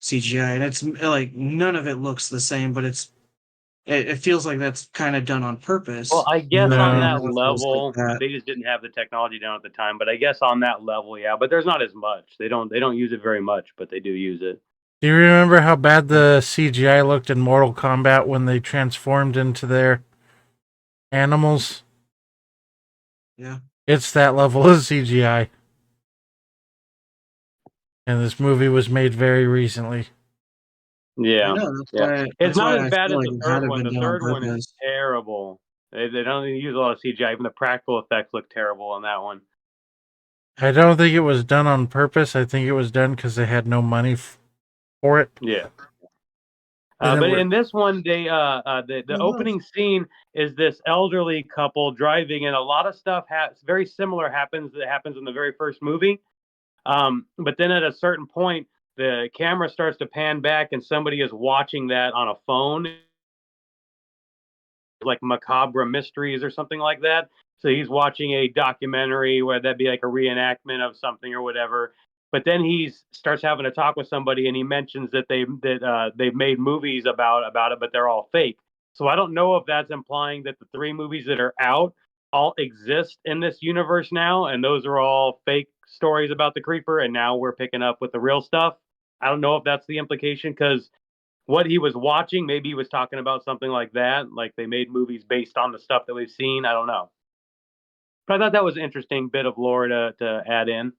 [SPEAKER 3] CGI, and it's like none of it looks the same, but it feels like that's kind of done on
[SPEAKER 2] Well,
[SPEAKER 3] purpose.
[SPEAKER 2] I guess
[SPEAKER 3] And I
[SPEAKER 2] on
[SPEAKER 4] no.
[SPEAKER 3] didn't
[SPEAKER 2] that
[SPEAKER 3] know if it was like
[SPEAKER 2] level,
[SPEAKER 3] that.
[SPEAKER 2] they just didn't have the technology down at the time. But I guess on that level, yeah. But there's not as much. They don't use it very much, but they do use it.
[SPEAKER 4] Do you remember how bad the CGI looked in Mortal Kombat when they transformed into their animals?
[SPEAKER 3] Yeah,
[SPEAKER 4] It's that level of CGI. And this movie was made very recently.
[SPEAKER 3] I
[SPEAKER 2] Yeah,
[SPEAKER 3] know.
[SPEAKER 2] yeah. It's
[SPEAKER 3] That's
[SPEAKER 2] not
[SPEAKER 3] why
[SPEAKER 2] as
[SPEAKER 3] I
[SPEAKER 2] bad
[SPEAKER 3] feel
[SPEAKER 2] as
[SPEAKER 3] like
[SPEAKER 2] the
[SPEAKER 3] it had
[SPEAKER 2] third
[SPEAKER 3] to have
[SPEAKER 2] one.
[SPEAKER 3] been
[SPEAKER 2] The
[SPEAKER 3] done on
[SPEAKER 2] third one is
[SPEAKER 3] purpose.
[SPEAKER 2] terrible. They don't even use a lot of CGI. Even the practical effects look terrible on that one.
[SPEAKER 4] I don't think it was done on purpose. I think it was done because they had no money for it.
[SPEAKER 2] Yeah.
[SPEAKER 4] And it
[SPEAKER 2] But
[SPEAKER 4] was,
[SPEAKER 2] in this one, the opening scene is this elderly couple driving, and a lot of stuff very similar happens that happens in the very first movie. But then at a certain point, the camera starts to pan back, and somebody is watching that on a phone, like macabre mysteries or something like that. So he's watching a documentary where that'd be like a reenactment of something or whatever. But then he starts having a talk with somebody, and he mentions that they've made movies about it, but they're all fake. So I don't know if that's implying that the three movies that are out all exist in this universe now, and those are all fake stories about the creeper, and now we're picking up with the real stuff. I don't know if that's the implication because what he was watching, maybe he was talking about something like that, like they made movies based on the stuff that we've seen. I don't know. But I thought that was an interesting bit of lore to add in.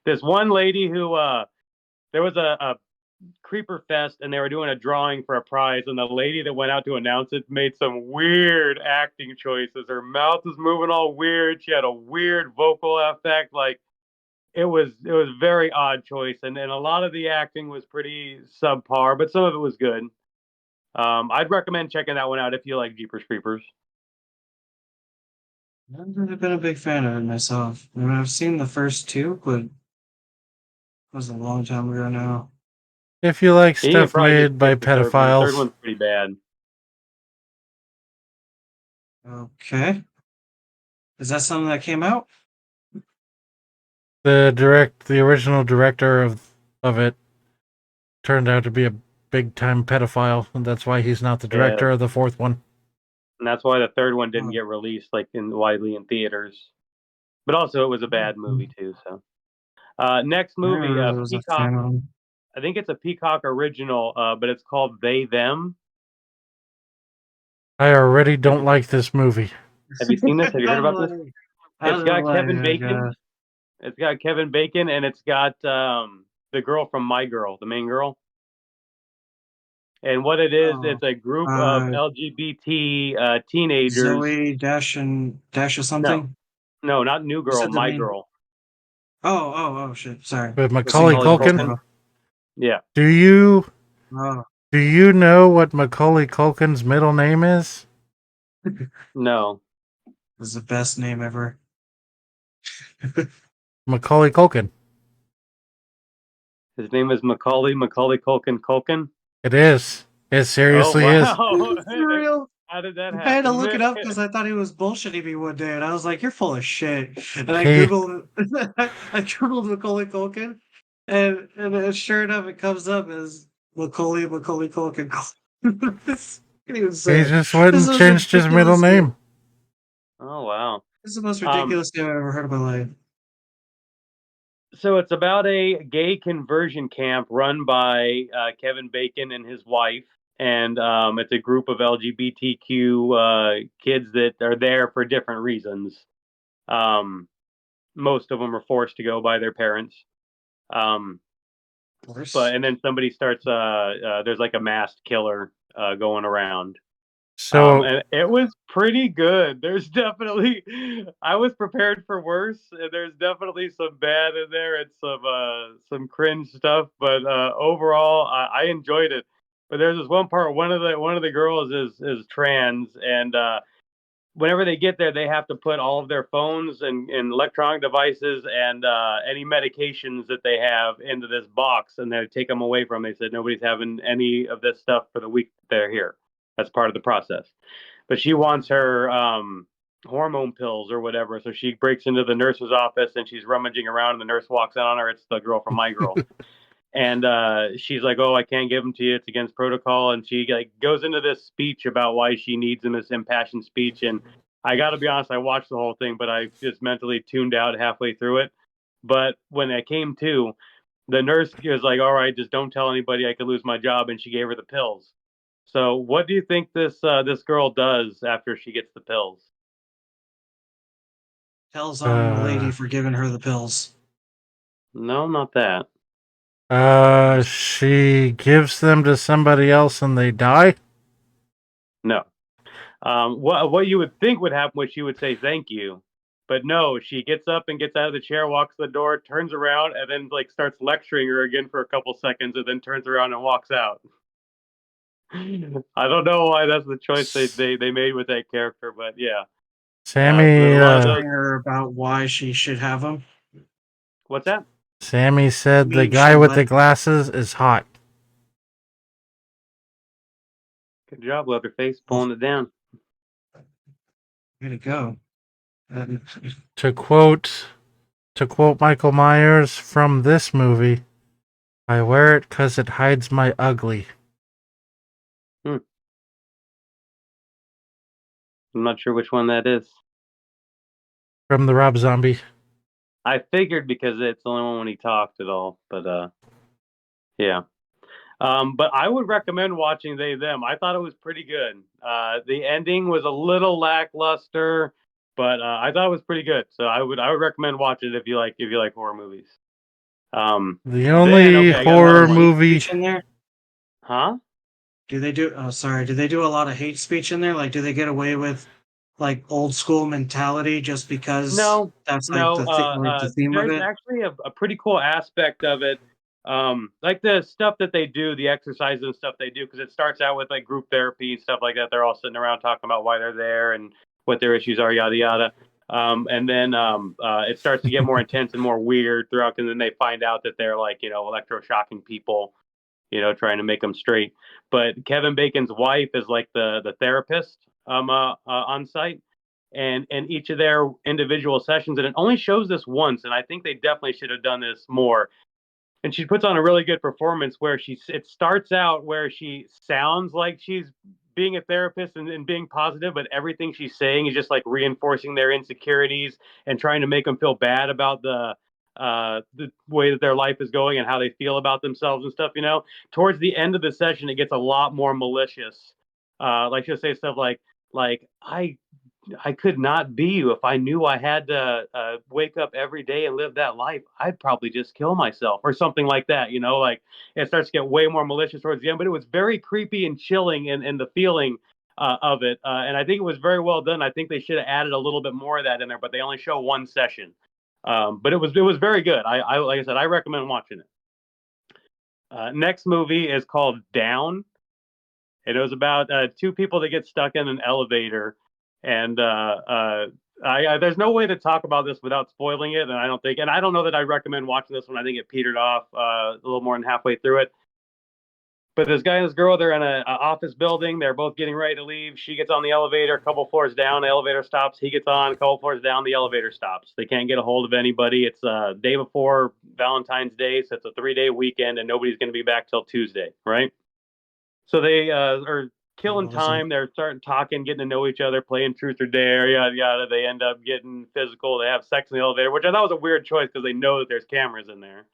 [SPEAKER 2] This one lady who there was a creeper fest and they were doing a drawing for a prize, and the lady that went out to announce it made some weird acting choices. Her mouth was moving all weird. She had a weird vocal effect. Like it was very odd choice, and a lot of the acting was pretty subpar, but some of it was good. I'd recommend checking that one out if you like Jeepers Creepers.
[SPEAKER 3] I've never been a big fan of it myself. I mean, I've seen the first two, but it was a long time ago now.
[SPEAKER 4] if you like
[SPEAKER 2] You can
[SPEAKER 4] stuff
[SPEAKER 2] probably just
[SPEAKER 4] made by
[SPEAKER 2] skip the third one. The third
[SPEAKER 4] pedophiles,
[SPEAKER 2] one's pretty bad.
[SPEAKER 3] Okay. Is that something that came out?
[SPEAKER 4] the original director of it turned out to be a big time pedophile, and that's why he's not the
[SPEAKER 2] Yeah,
[SPEAKER 4] director of the fourth one.
[SPEAKER 2] and that's why the third one didn't
[SPEAKER 3] Oh,
[SPEAKER 2] get released like widely in theaters. But also, it was a bad movie too. So, next
[SPEAKER 3] I never
[SPEAKER 2] movie,
[SPEAKER 3] really was a
[SPEAKER 2] Peacock.
[SPEAKER 3] fan of them.
[SPEAKER 2] I think it's a Peacock original, but it's called They Them.
[SPEAKER 4] I already
[SPEAKER 2] Have
[SPEAKER 4] don't
[SPEAKER 2] you
[SPEAKER 4] like this movie.
[SPEAKER 2] have you seen this? Have you heard about this?
[SPEAKER 3] I
[SPEAKER 2] It's
[SPEAKER 3] don't
[SPEAKER 2] got
[SPEAKER 3] like
[SPEAKER 2] Kevin
[SPEAKER 3] it,
[SPEAKER 2] Bacon.
[SPEAKER 3] God.
[SPEAKER 2] It's got Kevin Bacon, and it's got the girl from My Girl, the main girl. And what it is,
[SPEAKER 3] Oh,
[SPEAKER 2] it's a group of
[SPEAKER 3] uh,
[SPEAKER 2] LGBT teenagers.
[SPEAKER 3] Zoe Dash or
[SPEAKER 2] No,
[SPEAKER 3] something.
[SPEAKER 2] no, not New
[SPEAKER 3] You
[SPEAKER 2] Girl,
[SPEAKER 3] said the
[SPEAKER 2] My
[SPEAKER 3] main.
[SPEAKER 2] Girl
[SPEAKER 3] Oh, shit. Sorry.
[SPEAKER 4] With
[SPEAKER 3] Was thinking
[SPEAKER 4] Macaulay
[SPEAKER 2] Macaulay
[SPEAKER 3] of the
[SPEAKER 4] Culkin,
[SPEAKER 2] Culkin.
[SPEAKER 3] title.
[SPEAKER 2] Yeah,
[SPEAKER 4] do
[SPEAKER 3] Oh,
[SPEAKER 4] you know what Macaulay Culkin's middle name is?
[SPEAKER 2] no.
[SPEAKER 3] this is the best name ever.
[SPEAKER 4] Macaulay Culkin.
[SPEAKER 2] His name is Macaulay Culkin Culkin.
[SPEAKER 4] It is. It
[SPEAKER 2] Oh
[SPEAKER 4] seriously is.
[SPEAKER 2] wow!
[SPEAKER 3] For real.
[SPEAKER 2] How did that
[SPEAKER 3] I had to
[SPEAKER 2] happen?
[SPEAKER 3] look it up because I thought he was bullshitting me one day, and I was like, "You're full of shit." And I
[SPEAKER 4] He
[SPEAKER 3] googled, I googled Macaulay Culkin, and sure enough, it comes up as Macaulay Culkin. This I can't even say
[SPEAKER 4] he
[SPEAKER 3] it.
[SPEAKER 4] just went
[SPEAKER 3] This is
[SPEAKER 4] and
[SPEAKER 3] the most
[SPEAKER 4] changed his middle
[SPEAKER 3] ridiculous name.
[SPEAKER 4] name.
[SPEAKER 2] Oh wow.
[SPEAKER 3] This is the most
[SPEAKER 2] Um,
[SPEAKER 3] ridiculous name I've ever heard in my life.
[SPEAKER 2] so it's about a gay conversion camp run by Kevin Bacon and his wife, and it's a group of LGBTQ kids that are there for different reasons. Um, most of them are forced to go by their parents. Um,
[SPEAKER 3] Of course.
[SPEAKER 2] but and then somebody starts. There's like a masked killer going around.
[SPEAKER 4] So
[SPEAKER 2] And it was pretty good. There's definitely, I was prepared for worse. And there's definitely some bad in there and some cringe stuff. But overall, I enjoyed it. But there's this one part. One of the girls is trans, and whenever they get there, they have to put all of their phones and electronic devices and any medications that they have into this box, and they take them away from them. They said nobody's having any of this stuff for the week they're here. That's part of the process. But she wants her hormone pills or whatever, so she breaks into the nurse's office and she's rummaging around, and the nurse walks in on her. It's the girl from My Girl. And she's like, "Oh, I can't give them to you. It's against protocol." And she like goes into this speech about why she needs them, this impassioned speech. And I got to be honest, I watched the whole thing, but I just mentally tuned out halfway through it. But when I came to, the nurse was like, "All right, just don't tell anybody. I could lose my job." And she gave her the pills. So, what do you think this girl does after she gets the pills?
[SPEAKER 3] Tells on the lady for giving her the pills.
[SPEAKER 2] No, not that.
[SPEAKER 4] She gives them to somebody else and they die?
[SPEAKER 2] No. What you would think would happen was she would say thank you, but no, she gets up and gets out of the chair, walks to the door, turns around, and then like starts lecturing her again for a couple seconds, and then turns around and walks out. I don't know why that's the choice they made with that character, but yeah.
[SPEAKER 4] Sammy,
[SPEAKER 3] Lecturing her about why she should have them.
[SPEAKER 2] What's that?
[SPEAKER 4] Sammy said the guy with the glasses is hot.
[SPEAKER 2] Good job, Leatherface, pulling it down.
[SPEAKER 3] Way to go.
[SPEAKER 4] To quote Michael Myers from this movie, "I wear it 'cause it hides my ugly."
[SPEAKER 2] I'm not sure which one that is.
[SPEAKER 4] From the Rob Zombie.
[SPEAKER 2] I figured because it's the only one when he talked at all, but yeah. But I would recommend watching They Them. I thought it was pretty good. The ending was a little lackluster, but I thought it was pretty good. So I would recommend watching it if you like horror movies.
[SPEAKER 4] The only horror movie
[SPEAKER 3] in there?
[SPEAKER 2] Huh?
[SPEAKER 3] Do they do? Oh, sorry. Do they do a lot of hate speech in there? Like, do they get away with like old school mentality just because that's like the theme of
[SPEAKER 2] There's
[SPEAKER 3] it?
[SPEAKER 2] actually a pretty cool aspect of it. Like the stuff that they do, the exercises and stuff they do, because it starts out with like group therapy and stuff like that. They're all sitting around talking about why they're there and what their issues are, yada yada. And then it starts to get more intense and more weird throughout, and then they find out that they're like electroshocking people, trying to make them straight. But Kevin Bacon's wife is like the therapist on site, and each of their individual sessions, and it only shows this once, and I think they definitely should have done this more. And she puts on a really good performance where it starts out where she sounds like she's being a therapist and being positive, but everything she's saying is just like reinforcing their insecurities and trying to make them feel bad about the way that their life is going and how they feel about themselves and stuff. Towards the end of the session, it gets a lot more malicious. Like she'll say stuff like I could not be you if I knew I had to wake up every day and live that life. I'd probably just kill myself or something like that. Like it starts to get way more malicious towards the end, but it was very creepy and chilling in the feeling of it. And I think it was very well done. I think they should have added a little bit more of that in there, but they only show one session. But it was very good. I like I said, I recommend watching it. Next movie is called Down. It was about two people that get stuck in an elevator, and there's no way to talk about this without spoiling it. And I don't know that I recommend watching this one. I think it petered off a little more than halfway through it. But this guy and this girl, they're in an office building. They're both getting ready to leave. She gets on the elevator, a couple floors down. The elevator stops. He gets on, a couple floors down. The elevator stops. They can't get a hold of anybody. It's day before Valentine's Day, so it's a 3-day weekend, and nobody's going to be back till Tuesday, right? So they are killing time. They're starting talking, getting to know each other, playing truth or dare, yada yada. They end up getting physical. They have sex in the elevator, which I thought was a weird choice because they know that there's cameras in there.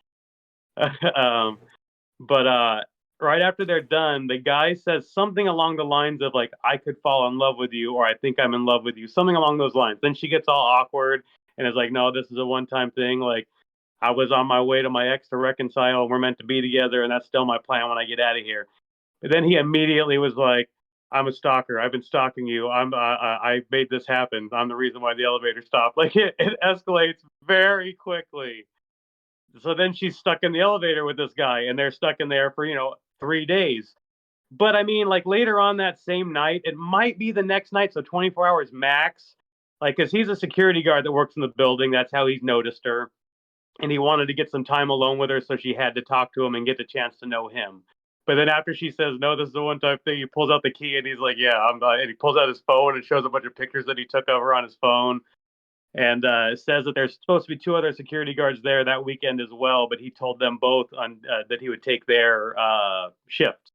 [SPEAKER 2] But right after they're done, the guy says something along the lines of like, "I could fall in love with you," or "I think I'm in love with you," something along those lines. Then she gets all awkward and is like, "No, this is a one-time thing. Like, I was on my way to my ex to reconcile. We're meant to be together, and that's still my plan when I get out of here." But then he immediately was like, "I'm a stalker. I've been stalking you. I made this happen. I'm the reason why the elevator stopped." Like it escalates very quickly. So then she's stuck in the elevator with this guy, and they're stuck in there for 3 days. But I mean, like later on that same night, it might be the next night, so 24 hours max. Like, because he's a security guard that works in the building. That's how he's noticed her. And he wanted to get some time alone with her, so she had to talk to him and get the chance to know him. But then after she says, no, this is the one time thing, he pulls out the key and he's like, yeah, I'm not. And he pulls out his phone and shows a bunch of pictures that he took of her on his phone. And says that there's supposed to be 2 other security guards there that weekend as well, but he told them both that he would take their shift.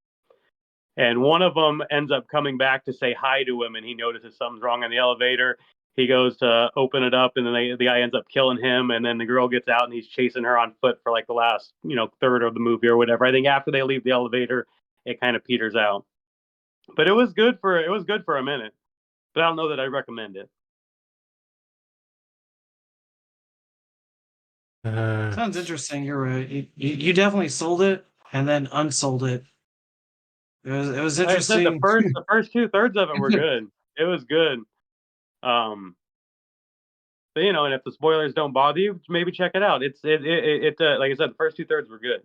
[SPEAKER 2] And one of them ends up coming back to say hi to him, and he notices something's wrong in the elevator. He goes to open it up, and then the guy ends up killing him. And then the girl gets out, and he's chasing her on foot for like the last, third of the movie or whatever. I think after they leave the elevator, it kind of peters out. But it was good for a minute. But I don't know that I recommend it.
[SPEAKER 3] Sounds interesting. You're right. You definitely sold it and then unsold it. It was
[SPEAKER 2] Like I said,
[SPEAKER 3] interesting.
[SPEAKER 2] the first 2/3 of it were good. It was good. But, and if the spoilers don't bother you, maybe check it out. It like I said, the first 2/3 were good.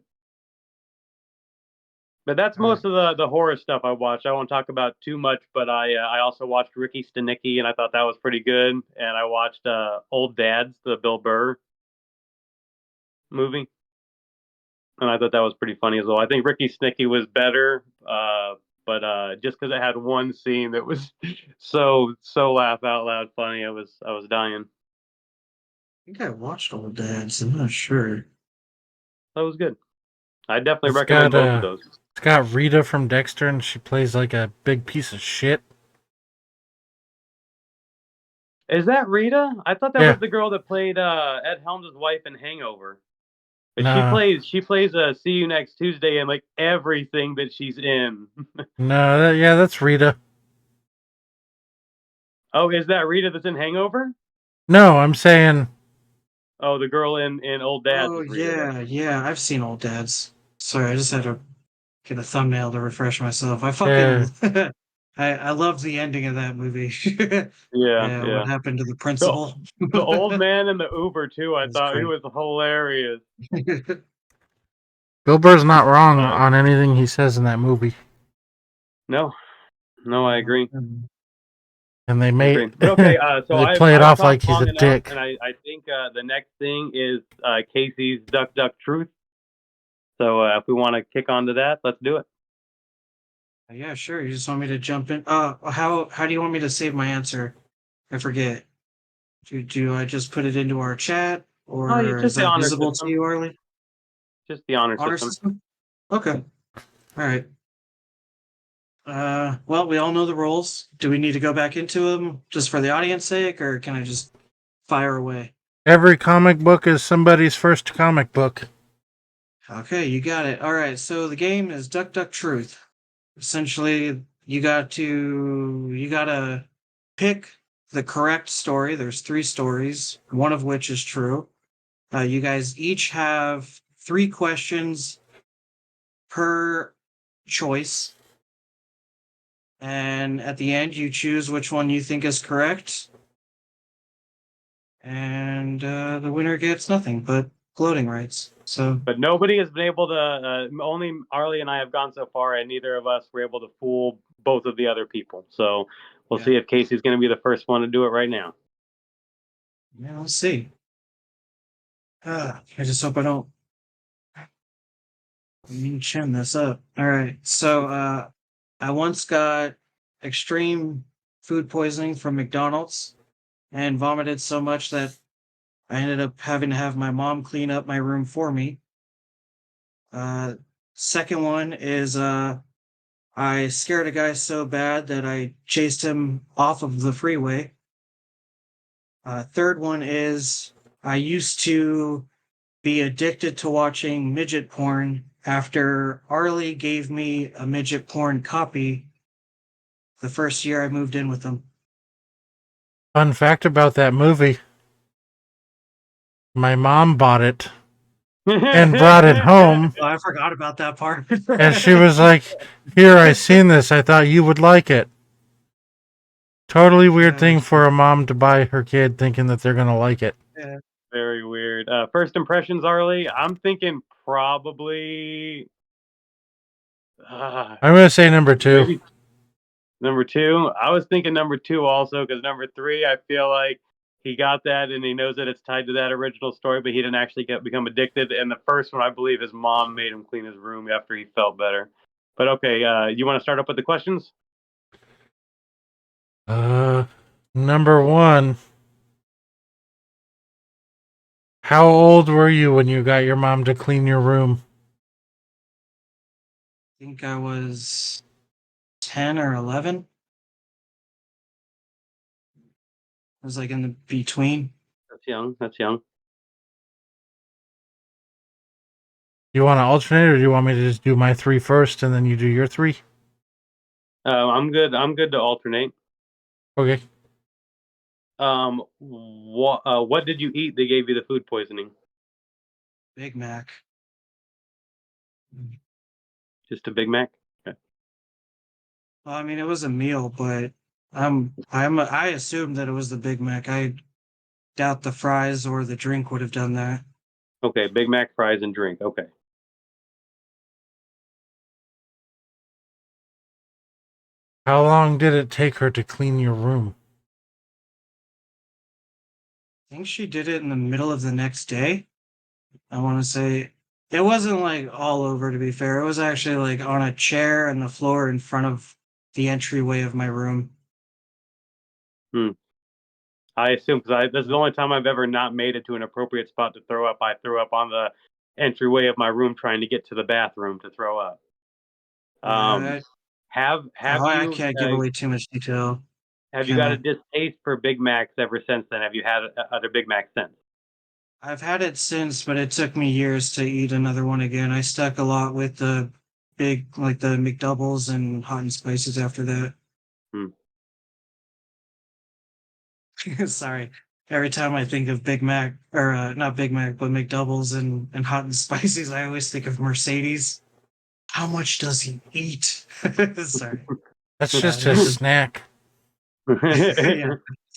[SPEAKER 2] But that's most of the horror stuff I watched. I won't talk about too much, but I also watched Ricky Stenicki, and I thought that was pretty good. And I watched Old Dads, the Bill Burr movie, and I thought that was pretty funny as well. I think Ricky Stenicki was better, but just because it had one scene that was so laugh out loud funny, I was dying.
[SPEAKER 3] I think I watched Old Dads. I'm not sure.
[SPEAKER 2] That was good. I definitely
[SPEAKER 4] It's
[SPEAKER 2] recommend
[SPEAKER 4] got,
[SPEAKER 2] both of those.
[SPEAKER 4] It's got Rita from Dexter, and she plays like a big piece of shit.
[SPEAKER 2] Is that Rita? I thought that
[SPEAKER 4] Yeah.
[SPEAKER 2] was the girl that played Ed Helms' wife in Hangover. But
[SPEAKER 4] No.
[SPEAKER 2] she plays See You Next Tuesday in like everything that she's in.
[SPEAKER 4] No, that's Rita.
[SPEAKER 2] Oh, is that Rita that's in Hangover?
[SPEAKER 4] No, I'm saying...
[SPEAKER 2] Oh, the girl in Old Dads
[SPEAKER 3] Oh
[SPEAKER 2] is Rita.
[SPEAKER 3] yeah. I've seen Old Dads. Sorry, I just had to get a thumbnail to refresh myself. I
[SPEAKER 4] Yeah.
[SPEAKER 3] fucking I love the ending of that movie.
[SPEAKER 2] Yeah.
[SPEAKER 3] What happened to the
[SPEAKER 2] The,
[SPEAKER 3] principal?
[SPEAKER 2] the old man in the Uber too. I
[SPEAKER 3] That's
[SPEAKER 2] thought he
[SPEAKER 3] great.
[SPEAKER 2] was hilarious.
[SPEAKER 4] Bill Burr's not wrong on anything he says in that movie.
[SPEAKER 2] No, I agree.
[SPEAKER 4] And they made
[SPEAKER 2] But okay, so
[SPEAKER 4] they play it
[SPEAKER 2] I've
[SPEAKER 4] off like
[SPEAKER 2] talked
[SPEAKER 4] he's
[SPEAKER 2] long
[SPEAKER 4] a
[SPEAKER 2] enough,
[SPEAKER 4] dick.
[SPEAKER 2] and I think the next thing is Casey's Duck Duck Truth. So if we want to kick onto that, let's do it.
[SPEAKER 3] Yeah, sure. You just want me to jump in? How do you want me to save my answer? I forget. Do I just put it into our chat,
[SPEAKER 2] Oh,
[SPEAKER 3] or is
[SPEAKER 2] just the
[SPEAKER 3] that
[SPEAKER 2] honor
[SPEAKER 3] visible to
[SPEAKER 2] system.
[SPEAKER 3] you, Arley?
[SPEAKER 2] Just the honor
[SPEAKER 3] Honor
[SPEAKER 2] system.
[SPEAKER 3] system? Okay. All right. Well, we all know the rules. Do we need to go back into them just for the audience sake, or can I just fire away?
[SPEAKER 4] Every comic book is somebody's first comic book.
[SPEAKER 3] Okay, you got it. All right, so the game is Duck Duck Truth. Essentially, you gotta pick the correct story. There's 3 stories, one of which is true. You guys each have 3 questions per choice. And at the end, you choose which one you think is correct. And the winner gets nothing but gloating rights. So,
[SPEAKER 2] But nobody has been able to. Only Arley and I have gone so far, and neither of us were able to fool both of the other people. So we'll see if Casey's going to be the first one to do it right now.
[SPEAKER 3] Yeah, let's see. I just hope I don't chin this up. All right. So I once got extreme food poisoning from McDonald's and vomited so much that I ended up having to have my mom clean up my room for me. Second one is I scared a guy so bad that I chased him off of the freeway. Third one is I used to be addicted to watching midget porn after Arley gave me a midget porn copy the first year I moved in with him.
[SPEAKER 4] Fun fact about that movie. My mom bought it and brought it home.
[SPEAKER 3] Oh, I forgot about that part.
[SPEAKER 4] And she was like, here, I seen this. I thought you would like it. Totally weird thing for a mom to buy her kid thinking that they're going to like it.
[SPEAKER 3] Yeah.
[SPEAKER 2] Very weird. First impressions, Arley. I'm thinking probably
[SPEAKER 4] I'm going to say number 2.
[SPEAKER 2] Maybe number 2. I was thinking number 2 also, because number 3, I feel like he got that and he knows that it's tied to that original story, but he didn't actually become addicted. And the first one, I believe his mom made him clean his room after he felt better. But okay, you want to start up with the questions?
[SPEAKER 4] Number 1. How old were you when you got your mom to clean your room?
[SPEAKER 3] I think I was 10 or 11. I was like in the between.
[SPEAKER 2] That's young. That's young.
[SPEAKER 4] Do you want to alternate, or do you want me to just do my 3 first and then you do your 3?
[SPEAKER 2] I'm good. I'm good to alternate.
[SPEAKER 4] Okay.
[SPEAKER 2] What did you eat that gave you the food poisoning?
[SPEAKER 3] Big Mac.
[SPEAKER 2] Just a Big Mac? Okay.
[SPEAKER 3] Well, I mean, it was a meal, but I assumed that it was the Big Mac. I doubt the fries or the drink would have done that.
[SPEAKER 2] Okay, Big Mac, fries, and drink. Okay.
[SPEAKER 4] How long did it take her to clean your room?
[SPEAKER 3] I think she did it in the middle of the next day. I want to say it wasn't like all over, to be fair. It was actually like on a chair and the floor in front of the entryway of my room.
[SPEAKER 2] I assume, because this is the only time I've ever not made it to an appropriate spot to throw up. I threw up on the entryway of my room trying to get to the bathroom to throw up.
[SPEAKER 3] Yeah,
[SPEAKER 2] Have
[SPEAKER 3] I
[SPEAKER 2] you
[SPEAKER 3] can't give away too much detail.
[SPEAKER 2] have you got a
[SPEAKER 3] Kinda.
[SPEAKER 2] distaste for Big Macs ever since then? Have you had other Big Macs since?
[SPEAKER 3] I've had it since, but it took me years to eat another one again. I stuck a lot with the big, like the McDoubles and hot and spices after that.
[SPEAKER 2] Hmm.
[SPEAKER 3] Sorry. Every time I think of Big Mac, or not Big Mac, but McDoubles and hot and spices, I always think of Mercedes. How much does he eat? Sorry.
[SPEAKER 4] That's
[SPEAKER 3] Yeah,
[SPEAKER 4] just a snack.
[SPEAKER 3] yeah.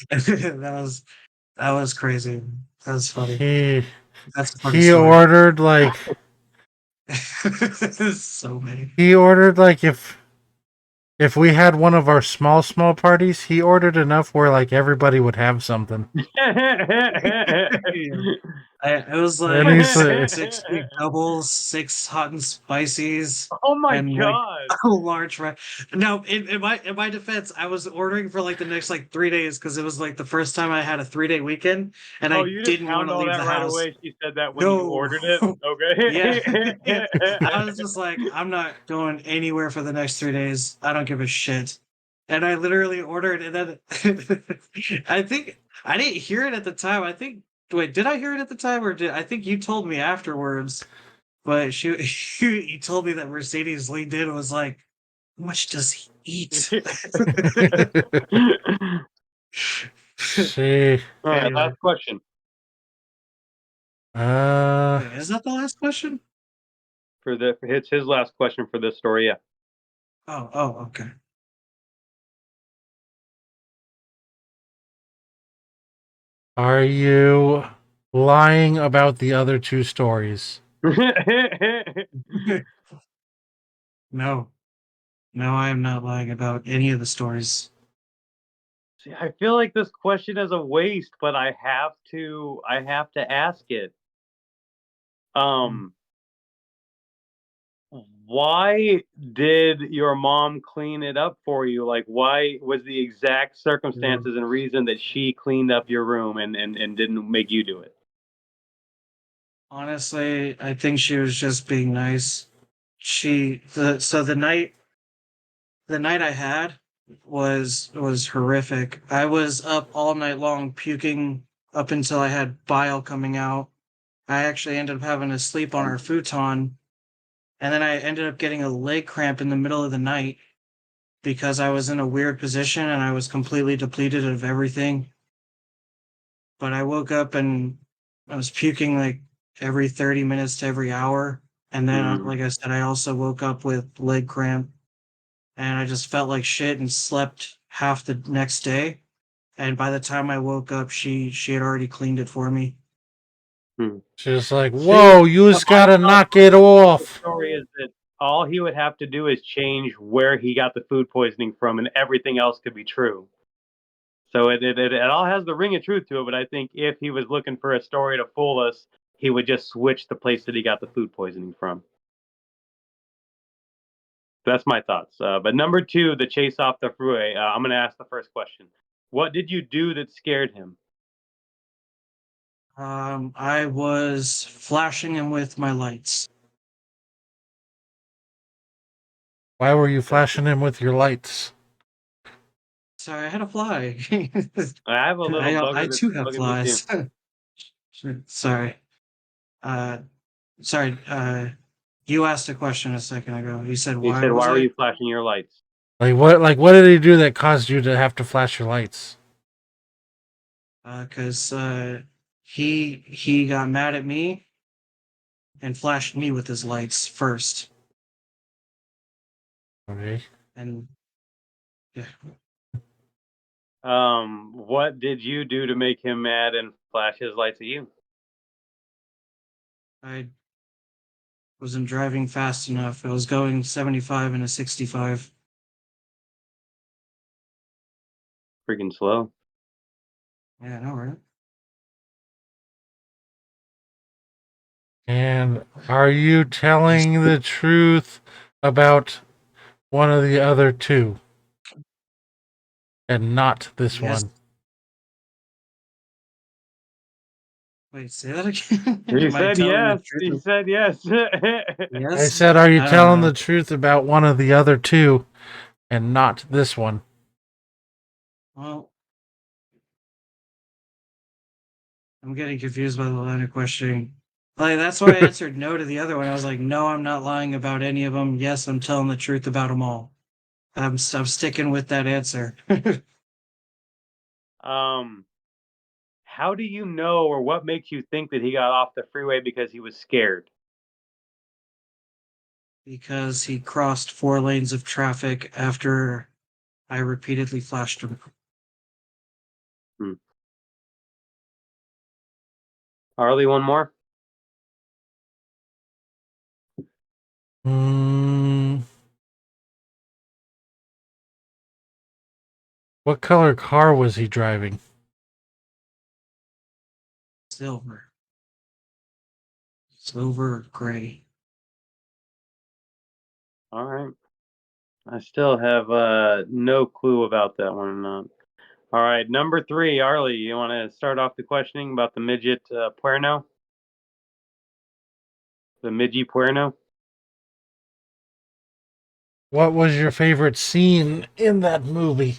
[SPEAKER 3] That was crazy. That was funny.
[SPEAKER 4] He
[SPEAKER 3] That's a funny
[SPEAKER 4] he
[SPEAKER 3] story.
[SPEAKER 4] ordered like
[SPEAKER 3] So many.
[SPEAKER 4] if we had one of our small parties, he ordered enough where like everybody would have something.
[SPEAKER 3] Yeah. It was
[SPEAKER 4] And
[SPEAKER 3] like
[SPEAKER 4] he's
[SPEAKER 3] six big doubles, 6 hot and spices,
[SPEAKER 2] Oh my
[SPEAKER 3] and like
[SPEAKER 2] god!
[SPEAKER 3] a large fry. Now, in my defense, I was ordering for like the next like 3 days because it was like the first time I had a 3-day weekend, and
[SPEAKER 2] Oh,
[SPEAKER 3] I
[SPEAKER 2] you didn't
[SPEAKER 3] didn't want
[SPEAKER 2] pound
[SPEAKER 3] to
[SPEAKER 2] all
[SPEAKER 3] leave
[SPEAKER 2] that
[SPEAKER 3] the
[SPEAKER 2] right
[SPEAKER 3] house.
[SPEAKER 2] away. She said that when you
[SPEAKER 3] No,
[SPEAKER 2] ordered it.
[SPEAKER 3] yeah,
[SPEAKER 2] Okay.
[SPEAKER 3] yeah. I was just like, I'm not going anywhere for the next 3 days. I don't give a shit. And I literally ordered, and then I think I didn't hear it at the time. I think wait, did I hear it at the time, or did I think you told me afterwards? But she he told me that Mercedes leaned in and was like, "How much does he eat?"
[SPEAKER 4] see.
[SPEAKER 2] All right,
[SPEAKER 3] Anyway,
[SPEAKER 2] last question
[SPEAKER 3] wait, is that the last question?
[SPEAKER 2] for the it's his last question for this story. Yeah.
[SPEAKER 3] Oh, okay.
[SPEAKER 4] Are you lying about the other 2 stories?
[SPEAKER 3] No, no, I am not lying about any of the stories.
[SPEAKER 2] See, I feel like this question is a waste, but I have to ask it.
[SPEAKER 3] Mm,
[SPEAKER 2] Um, why did your mom clean it up for you? Like, why was the exact
[SPEAKER 3] yeah.
[SPEAKER 2] circumstances and reason that she cleaned up your room and didn't make you do it?
[SPEAKER 3] Honestly, I think she was just being nice. The night I had was horrific. I was up all night long puking up until I had bile coming out. I actually ended up having to sleep on our futon, and then I ended up getting a leg cramp in the middle of the night because I was in a weird position and I was completely depleted of everything. But I woke up and I was puking like every 30 minutes to every hour. And then,
[SPEAKER 2] Mm.
[SPEAKER 3] like I said, I also woke up with leg cramp and I just felt like shit and slept half the next day. And by the time I woke up, she had already cleaned it for me.
[SPEAKER 2] Hmm.
[SPEAKER 4] She's like,
[SPEAKER 2] See,
[SPEAKER 4] "Whoa, you
[SPEAKER 2] the
[SPEAKER 4] just
[SPEAKER 2] funny
[SPEAKER 4] gotta
[SPEAKER 2] part
[SPEAKER 4] knock it
[SPEAKER 2] of the
[SPEAKER 4] off."
[SPEAKER 2] story is that all he would have to do is change where he got the food poisoning from, and everything else could be true. So it all has the ring of truth to it, but I think if he was looking for a story to fool us, he would just switch the place that he got the food poisoning from. That's my thoughts. But number 2, the chase off the freeway. I'm going to ask the first question. What did you do that scared him?
[SPEAKER 3] I was flashing him with my lights.
[SPEAKER 4] Why were you flashing him with your lights?
[SPEAKER 3] Sorry, I had a fly.
[SPEAKER 2] I have a little bugger
[SPEAKER 3] I
[SPEAKER 2] that's
[SPEAKER 3] too
[SPEAKER 2] been
[SPEAKER 3] have
[SPEAKER 2] bugging me too.
[SPEAKER 3] flies. Sorry. Sorry. You asked a question a second ago. You said
[SPEAKER 2] He
[SPEAKER 3] why
[SPEAKER 2] said,
[SPEAKER 3] was
[SPEAKER 2] "Why were
[SPEAKER 3] I?
[SPEAKER 2] you flashing your lights?"
[SPEAKER 4] Like what did he do that caused you to have to flash your lights?
[SPEAKER 3] Because he got mad at me and flashed me with his lights first,
[SPEAKER 4] Okay.
[SPEAKER 3] and yeah,
[SPEAKER 2] What did you do to make him mad and flash his lights at you?
[SPEAKER 3] I wasn't driving fast enough. I was going 75 and a 65.
[SPEAKER 2] Freaking slow.
[SPEAKER 3] Yeah, I know, right?
[SPEAKER 4] And are you telling the truth about one of the other 2 and not this
[SPEAKER 3] Yes.
[SPEAKER 4] one?
[SPEAKER 3] Wait, say that again.
[SPEAKER 2] He
[SPEAKER 3] Am I
[SPEAKER 2] said
[SPEAKER 3] telling the
[SPEAKER 2] yes.
[SPEAKER 3] truth?
[SPEAKER 2] He said yes.
[SPEAKER 4] I
[SPEAKER 3] Yes.
[SPEAKER 4] said, are you
[SPEAKER 3] I don't
[SPEAKER 4] telling
[SPEAKER 3] know.
[SPEAKER 4] the truth about one of the other 2 and not this one?
[SPEAKER 3] Well, I'm getting confused by the line of questioning. Like that's why I answered no to the other one. I was like, no, I'm not lying about any of them. Yes, I'm telling the truth about them all. I'm sticking with that answer.
[SPEAKER 2] How do you know, or what makes you think that he got off the freeway because he was scared?
[SPEAKER 3] Because he crossed 4 lanes of traffic after I repeatedly flashed him.
[SPEAKER 2] Hmm. Arley, one more.
[SPEAKER 4] What color car was he driving?
[SPEAKER 3] Silver. Silver gray.
[SPEAKER 2] All right. I still have no clue about that one. All right, number 3, Arley. You want to start off the questioning about the midget puerno? The midgie puerno?
[SPEAKER 4] What was your favorite scene in that movie?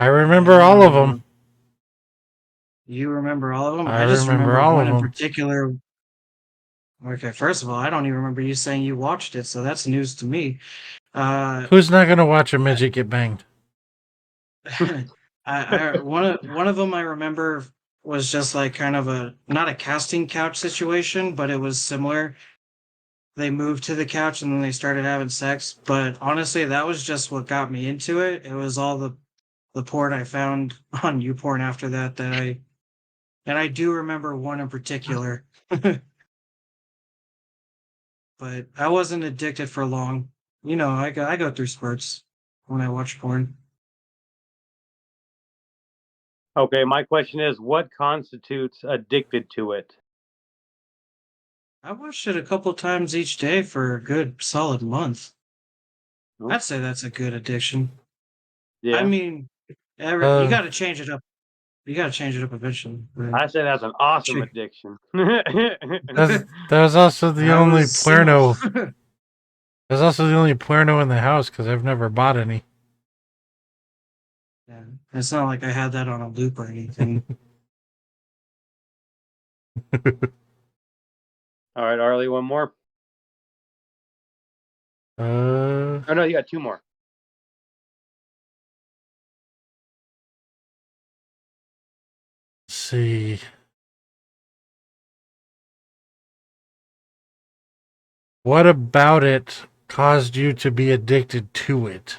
[SPEAKER 4] I remember all of them.
[SPEAKER 3] You remember all of them?
[SPEAKER 4] I
[SPEAKER 3] I just
[SPEAKER 4] remember
[SPEAKER 3] remember
[SPEAKER 4] all
[SPEAKER 3] one
[SPEAKER 4] of
[SPEAKER 3] in
[SPEAKER 4] them.
[SPEAKER 3] particular. Okay, first of all, I don't even remember you saying you watched it, so that's news to me. Uh,
[SPEAKER 4] Who's not going to watch a midget get banged?
[SPEAKER 3] one of them I remember was just like kind of a not a casting couch situation, but it was similar. They moved to the couch and then they started having sex. But honestly, that was just what got me into it. It was all the porn I found on YouPorn after that and I do remember one in particular. But I wasn't addicted for long. You know, I go through spurts when I watch porn.
[SPEAKER 2] Okay, my question is, what constitutes addicted to it?
[SPEAKER 3] I watched it a couple times each day for a good solid month.
[SPEAKER 2] Oh,
[SPEAKER 3] I'd say that's a good addiction. I
[SPEAKER 2] yeah,
[SPEAKER 3] mean, you
[SPEAKER 4] Uh,
[SPEAKER 3] got to change it up. You got to change it up eventually. Right?
[SPEAKER 2] I say that's an awesome
[SPEAKER 3] Sure.
[SPEAKER 2] addiction.
[SPEAKER 4] that was also the
[SPEAKER 3] I
[SPEAKER 4] only
[SPEAKER 3] was single.
[SPEAKER 4] Puerno. That's also the only Puerno in the house because I've never bought any.
[SPEAKER 3] Yeah, it's not like I had that on a loop or anything.
[SPEAKER 2] All right, Arlie, one more.
[SPEAKER 4] uh,
[SPEAKER 2] Oh no, you got 2 more.
[SPEAKER 4] let's see. What about it caused you to be addicted to it?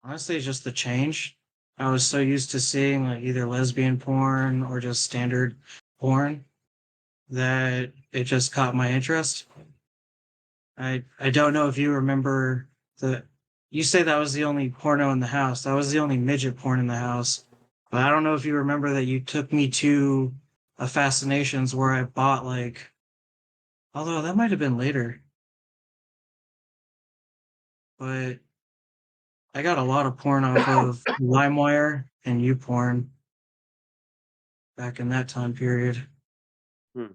[SPEAKER 3] Honestly, just the change. I was so used to seeing like either lesbian porn or just standard porn that it just caught my interest. I don't know if you remember the. You say that was the only porno in the house. That was the only midget porn in the house. But I don't know if you remember that you took me to a Fascinations where I bought like. Although that might have been later, but I got a lot of porn off of LimeWire and YouPorn back in that time period.
[SPEAKER 2] Hmm.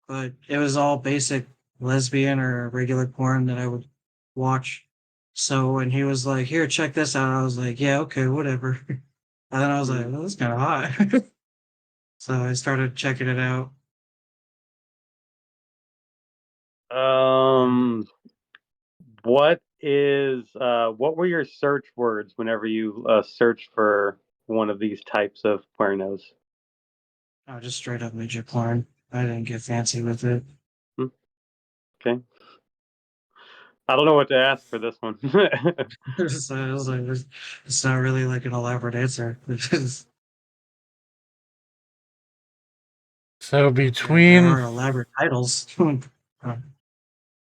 [SPEAKER 3] But it was all basic lesbian or regular porn that I would watch. So when he was like, "Here, check this out," I was like, "Yeah, okay, whatever." And then I was like, "Oh, that's kind of hot." So I started checking it out.
[SPEAKER 2] What were your search words whenever you searched for one of these types of pornos?
[SPEAKER 3] Oh, just straight up midget porn. I didn't get fancy with it.
[SPEAKER 2] Hmm, okay. I don't know what to ask for this one.
[SPEAKER 3] So I was like, it's not really like an elaborate answer.
[SPEAKER 4] So
[SPEAKER 3] There are elaborate titles.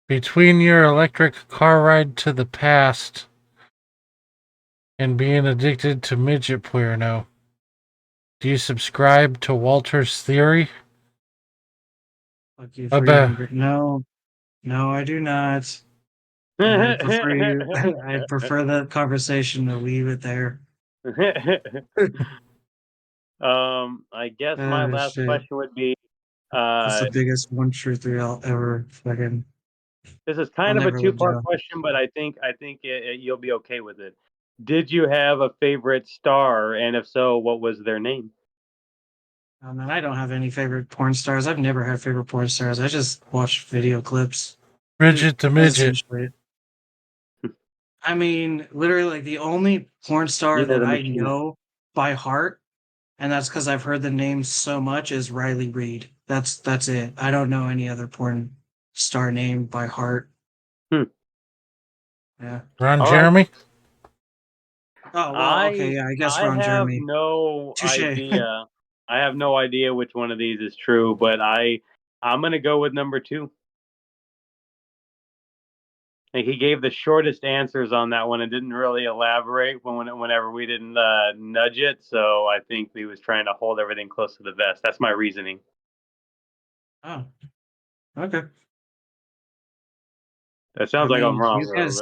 [SPEAKER 4] between your electric car ride to the past and being addicted to midget porno, do you subscribe to Walter's theory
[SPEAKER 3] Fuck you for
[SPEAKER 4] about
[SPEAKER 3] even. No, no, I do not. And I prefer you. I prefer that conversation to leave it there.
[SPEAKER 2] I guess my
[SPEAKER 3] Oh
[SPEAKER 2] last
[SPEAKER 3] shit!
[SPEAKER 2] question would be,
[SPEAKER 3] That's the
[SPEAKER 2] uh,
[SPEAKER 3] biggest one truther I'll ever fucking.
[SPEAKER 2] this is
[SPEAKER 3] I'll
[SPEAKER 2] kind of a
[SPEAKER 3] never let
[SPEAKER 2] two-part
[SPEAKER 3] go.
[SPEAKER 2] question, but I think you'll be okay with it. Did you have a favorite star, and if so, what was their name?
[SPEAKER 3] Man, I don't have any favorite porn stars. I've never had favorite porn stars. I just watch video clips.
[SPEAKER 4] Bridget the
[SPEAKER 3] That's
[SPEAKER 4] midget?
[SPEAKER 3] essentially it. I mean, literally, like the only porn star
[SPEAKER 2] Nina
[SPEAKER 3] that
[SPEAKER 2] the
[SPEAKER 3] I
[SPEAKER 2] Machine.
[SPEAKER 3] know by heart, and that's because I've heard the name so much, is Riley Reid. That's it. I don't know any other porn star name by heart.
[SPEAKER 2] Hmm.
[SPEAKER 3] Yeah.
[SPEAKER 4] Ron
[SPEAKER 2] All right.
[SPEAKER 4] Jeremy?
[SPEAKER 3] Oh well. Okay.
[SPEAKER 2] I
[SPEAKER 3] Yeah. I guess
[SPEAKER 2] I
[SPEAKER 3] Ron
[SPEAKER 2] have
[SPEAKER 3] Jeremy.
[SPEAKER 2] no
[SPEAKER 3] Touche.
[SPEAKER 2] idea. I have no idea which one of these is true, but I'm gonna go with number two. Like he gave the shortest answers on that one and didn't really elaborate whenever we didn't nudge it. So I think he was trying to hold everything close to the vest. That's my reasoning.
[SPEAKER 3] Oh. Okay.
[SPEAKER 2] That
[SPEAKER 3] I
[SPEAKER 2] sounds like I'm
[SPEAKER 3] mean,
[SPEAKER 2] wrong
[SPEAKER 3] you
[SPEAKER 2] though.
[SPEAKER 3] guys.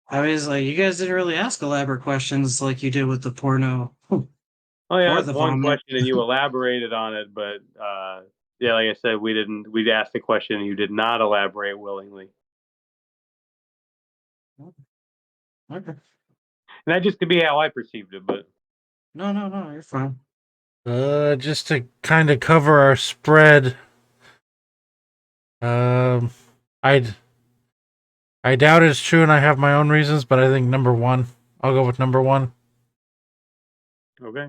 [SPEAKER 3] I was like, you guys didn't really ask elaborate questions like you did with the porno
[SPEAKER 2] Oh yeah,
[SPEAKER 3] or
[SPEAKER 2] that's
[SPEAKER 3] the
[SPEAKER 2] one
[SPEAKER 3] vomit.
[SPEAKER 2] question and you elaborated on it, but yeah, like I said, we didn't. We asked the question and you did not elaborate willingly,
[SPEAKER 3] Okay.
[SPEAKER 2] and that just could be how I perceived it. But
[SPEAKER 3] No, no, no. You're fine.
[SPEAKER 4] Just to kind of cover our spread, um, I'd I doubt it's true, and I have my own reasons, but I think number one. I'll go with number one.
[SPEAKER 2] okay,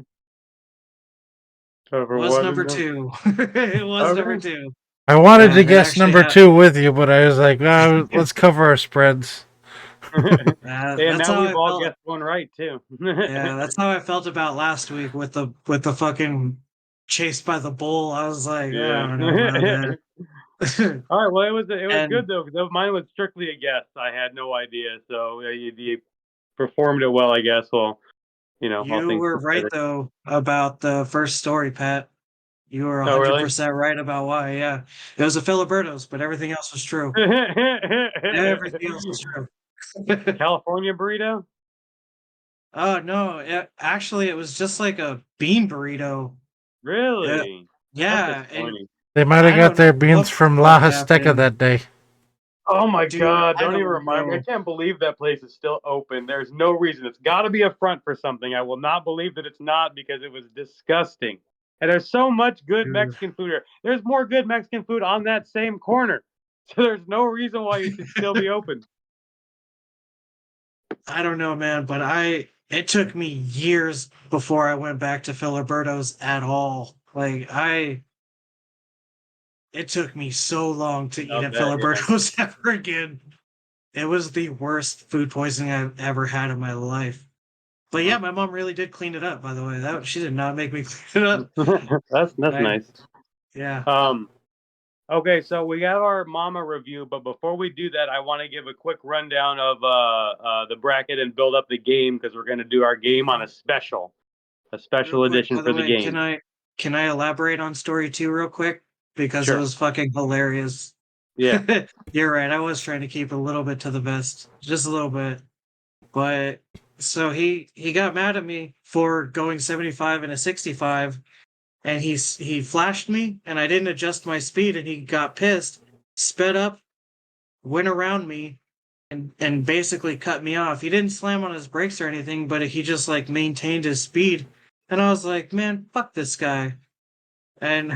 [SPEAKER 2] so for
[SPEAKER 3] Was
[SPEAKER 2] one
[SPEAKER 3] number
[SPEAKER 2] and
[SPEAKER 3] two. It was number
[SPEAKER 2] okay.
[SPEAKER 3] two.
[SPEAKER 4] I wanted
[SPEAKER 3] Yeah,
[SPEAKER 4] to
[SPEAKER 3] it
[SPEAKER 4] guess
[SPEAKER 3] actually
[SPEAKER 4] number
[SPEAKER 3] had.
[SPEAKER 4] two with you, but I was like, let's cover our spreads.
[SPEAKER 2] And
[SPEAKER 3] That's
[SPEAKER 2] now
[SPEAKER 3] how
[SPEAKER 2] we've
[SPEAKER 3] I
[SPEAKER 2] all
[SPEAKER 3] felt.
[SPEAKER 2] guessed one right too.
[SPEAKER 3] Yeah, that's how I felt about last week with the fucking chased by the bull. I was like, I
[SPEAKER 2] Yeah.
[SPEAKER 3] don't know about that.
[SPEAKER 2] All right. Well, it was good
[SPEAKER 3] And
[SPEAKER 2] though, because mine was strictly a guess. I had no idea, so you performed it well, I guess. Well, all
[SPEAKER 3] you
[SPEAKER 2] things
[SPEAKER 3] were right
[SPEAKER 2] considered.
[SPEAKER 3] though about the first story, Pat. You were
[SPEAKER 2] Oh, really?
[SPEAKER 3] 100% right about why. Yeah, it was a Filiberto's, but everything else was true. Everything else was true.
[SPEAKER 2] California burrito?
[SPEAKER 3] Oh no! Actually, it was just like a bean burrito. Yeah,
[SPEAKER 2] Really? That's
[SPEAKER 3] yeah, and
[SPEAKER 2] disappointing.
[SPEAKER 4] They might have
[SPEAKER 3] I
[SPEAKER 4] got
[SPEAKER 3] don't know
[SPEAKER 4] their beans
[SPEAKER 3] what the
[SPEAKER 4] from
[SPEAKER 3] fuck
[SPEAKER 4] La Azteca
[SPEAKER 3] happened,
[SPEAKER 4] that day.
[SPEAKER 2] Oh my
[SPEAKER 3] dude.
[SPEAKER 2] God!
[SPEAKER 3] I
[SPEAKER 2] Don't even
[SPEAKER 3] don't
[SPEAKER 2] remind me. I
[SPEAKER 3] know.
[SPEAKER 2] can't believe that place is still open. There's no reason. It's got to be a front for something. I will not believe that it's not because it was disgusting. And there's so much good
[SPEAKER 3] Dude.
[SPEAKER 2] Mexican food here. There's more good Mexican food on that same corner. So there's no reason why you should still be open.
[SPEAKER 3] I don't know, man, but it took me years before I went back to Filiberto's at all. It took me so long to eat
[SPEAKER 2] I'll
[SPEAKER 3] at
[SPEAKER 2] bet. Yeah.
[SPEAKER 3] Filiberto's ever again. It was the worst food poisoning I've ever had in my life. But yeah,
[SPEAKER 2] Well,
[SPEAKER 3] my mom really did clean it up, by the way. That she did not make me clean it up.
[SPEAKER 2] that's
[SPEAKER 3] I
[SPEAKER 2] nice.
[SPEAKER 3] Yeah.
[SPEAKER 2] Okay, so we have our Mama review, but before we do that, I want to give a quick rundown of the bracket and build up the game because we're going to do our game on a special
[SPEAKER 3] Real quick,
[SPEAKER 2] edition
[SPEAKER 3] by
[SPEAKER 2] for
[SPEAKER 3] the
[SPEAKER 2] the
[SPEAKER 3] way,
[SPEAKER 2] game.
[SPEAKER 3] can I elaborate on story 2 real quick? Because it
[SPEAKER 2] Sure.
[SPEAKER 3] was fucking hilarious.
[SPEAKER 2] Yeah.
[SPEAKER 3] You're right. I was trying to keep a little bit to the best. Just a little bit. But so he got mad at me for going 75 and a 65, and he flashed me and I didn't adjust my speed, and he got pissed, sped up, went around me, and basically cut me off. He didn't slam on his brakes or anything, but he just like maintained his speed. And I was like, man, fuck this guy. And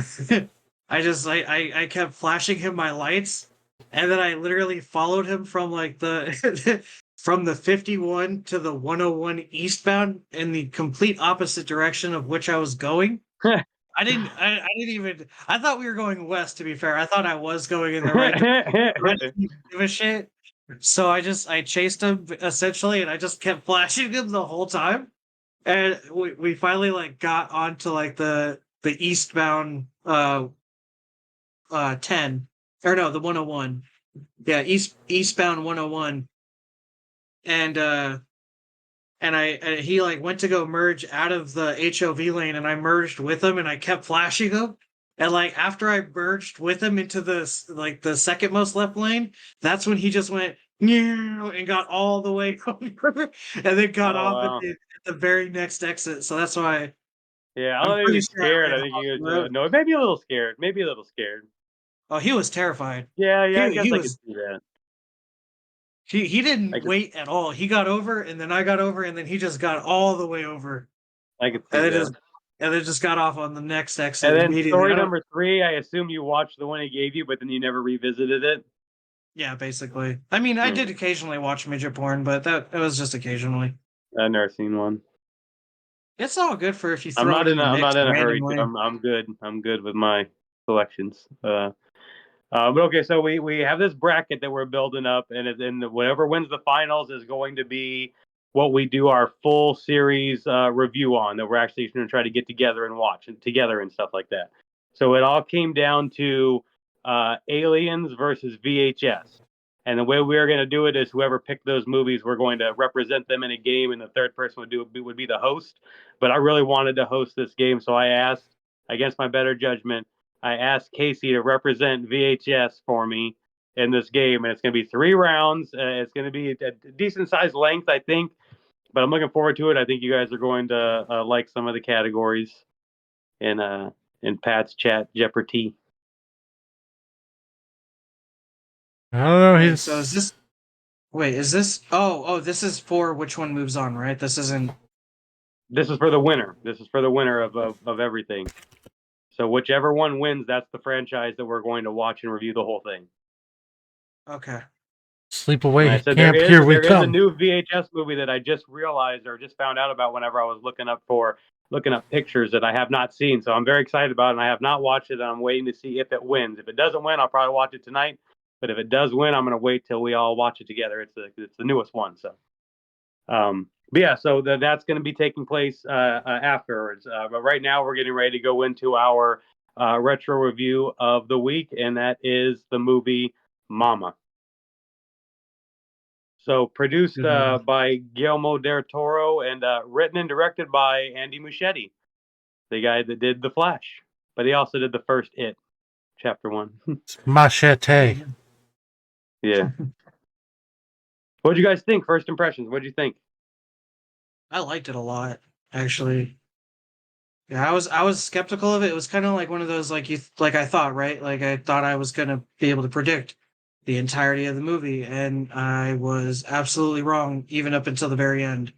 [SPEAKER 3] I kept flashing him my lights, and then I literally followed him from like the from the 51 to the 101 eastbound in the complete opposite direction of which I was going. I didn't even, I thought we were going west, to be fair. I thought I was going in the right direction. I didn't even give a shit. So I chased him essentially, and I just kept flashing him the whole time. And we finally like got onto like the eastbound 10, or no, the 101. Yeah, eastbound 101. And he like went to go merge out of the HOV lane, and I merged with him, and I kept flashing him. And like after I merged with him into the second most left lane, that's when he just went and got all the way over, and then got
[SPEAKER 2] Oh,
[SPEAKER 3] off
[SPEAKER 2] wow.
[SPEAKER 3] at the very next exit. So that's why
[SPEAKER 2] Yeah, I
[SPEAKER 3] I'm
[SPEAKER 2] don't think
[SPEAKER 3] pretty
[SPEAKER 2] he's
[SPEAKER 3] sure I
[SPEAKER 2] scared.
[SPEAKER 3] ran
[SPEAKER 2] I
[SPEAKER 3] him
[SPEAKER 2] think
[SPEAKER 3] off
[SPEAKER 2] he
[SPEAKER 3] the
[SPEAKER 2] was
[SPEAKER 3] road.
[SPEAKER 2] no, maybe a little scared. Maybe a little scared.
[SPEAKER 3] Oh, he was terrified.
[SPEAKER 2] Yeah, I guess
[SPEAKER 3] He
[SPEAKER 2] I could
[SPEAKER 3] was
[SPEAKER 2] see that.
[SPEAKER 3] he
[SPEAKER 2] I
[SPEAKER 3] didn't
[SPEAKER 2] could
[SPEAKER 3] wait at all. He got over, and then I got over, and then he just got all the way over,
[SPEAKER 2] I could
[SPEAKER 3] and
[SPEAKER 2] see
[SPEAKER 3] then
[SPEAKER 2] that.
[SPEAKER 3] just got off on the next exit
[SPEAKER 2] And then
[SPEAKER 3] immediately.
[SPEAKER 2] story
[SPEAKER 3] I don't.
[SPEAKER 2] number 3, I assume you watched the one he gave you, but then you never revisited it.
[SPEAKER 3] Yeah, basically. I mean, I did
[SPEAKER 2] Hmm.
[SPEAKER 3] occasionally watch midget porn, but that was just occasionally.
[SPEAKER 2] I've never seen one.
[SPEAKER 3] It's all good for if you throw it in the
[SPEAKER 2] I'm
[SPEAKER 3] mix
[SPEAKER 2] not in a hurry to.
[SPEAKER 3] randomly.
[SPEAKER 2] I'm good. I'm good with my selections. But okay, so we have this bracket that we're building up, and whatever wins the finals is going to be what we do our full series review on. That we're actually going to try to get together and watch and together and stuff like that. So it all came down to Aliens versus VHS. And the way we are going to do it is whoever picked those movies, we're going to represent them in a game, and the third person would be the host. But I really wanted to host this game, so I asked, against my better judgment, I asked Casey to represent VHS for me in this game, and it's going to be 3 rounds. It's going to be a decent sized length, I think, but I'm looking forward to it. I think you guys are going to like some of the categories in Pat's chat-Jeopar-T.
[SPEAKER 4] I don't know.
[SPEAKER 3] Wait,
[SPEAKER 4] He's
[SPEAKER 3] so is this? Wait, is this? Oh, this is for which one moves on, right? This isn't.
[SPEAKER 2] This is for the winner. This is for the winner of everything. So whichever one wins, that's the franchise that we're going to watch and review the whole thing.
[SPEAKER 3] Okay.
[SPEAKER 4] sleep
[SPEAKER 2] And
[SPEAKER 4] away
[SPEAKER 2] I said
[SPEAKER 4] camp. Here we
[SPEAKER 2] there is a
[SPEAKER 4] come.
[SPEAKER 2] new VHS movie that I just realized or just found out about whenever I was looking up pictures that I have not seen. So I'm very excited about it, and I have not watched it, and I'm waiting to see if it wins. If it doesn't win, I'll probably watch it tonight. But if it does win, I'm going to wait till we all watch it together. It's the newest one. So, but yeah, so that's going to be taking place afterwards. But right now, we're getting ready to go into our retro review of the week, and that is the movie Mama. So produced
[SPEAKER 3] Good movie.
[SPEAKER 2] by Guillermo del Toro and written and directed by Andy Muschietti, the guy that did The Flash, but he also did the first It, Chapter 1.
[SPEAKER 4] Machete.
[SPEAKER 2] Yeah. What'd you guys think? First impressions. What'd you think?
[SPEAKER 3] I liked it a lot, actually. Yeah, I was skeptical of it. It was kind of like one of those like I thought, right? Like I thought I was gonna be able to predict the entirety of the movie, and I was absolutely wrong, even up until the very end.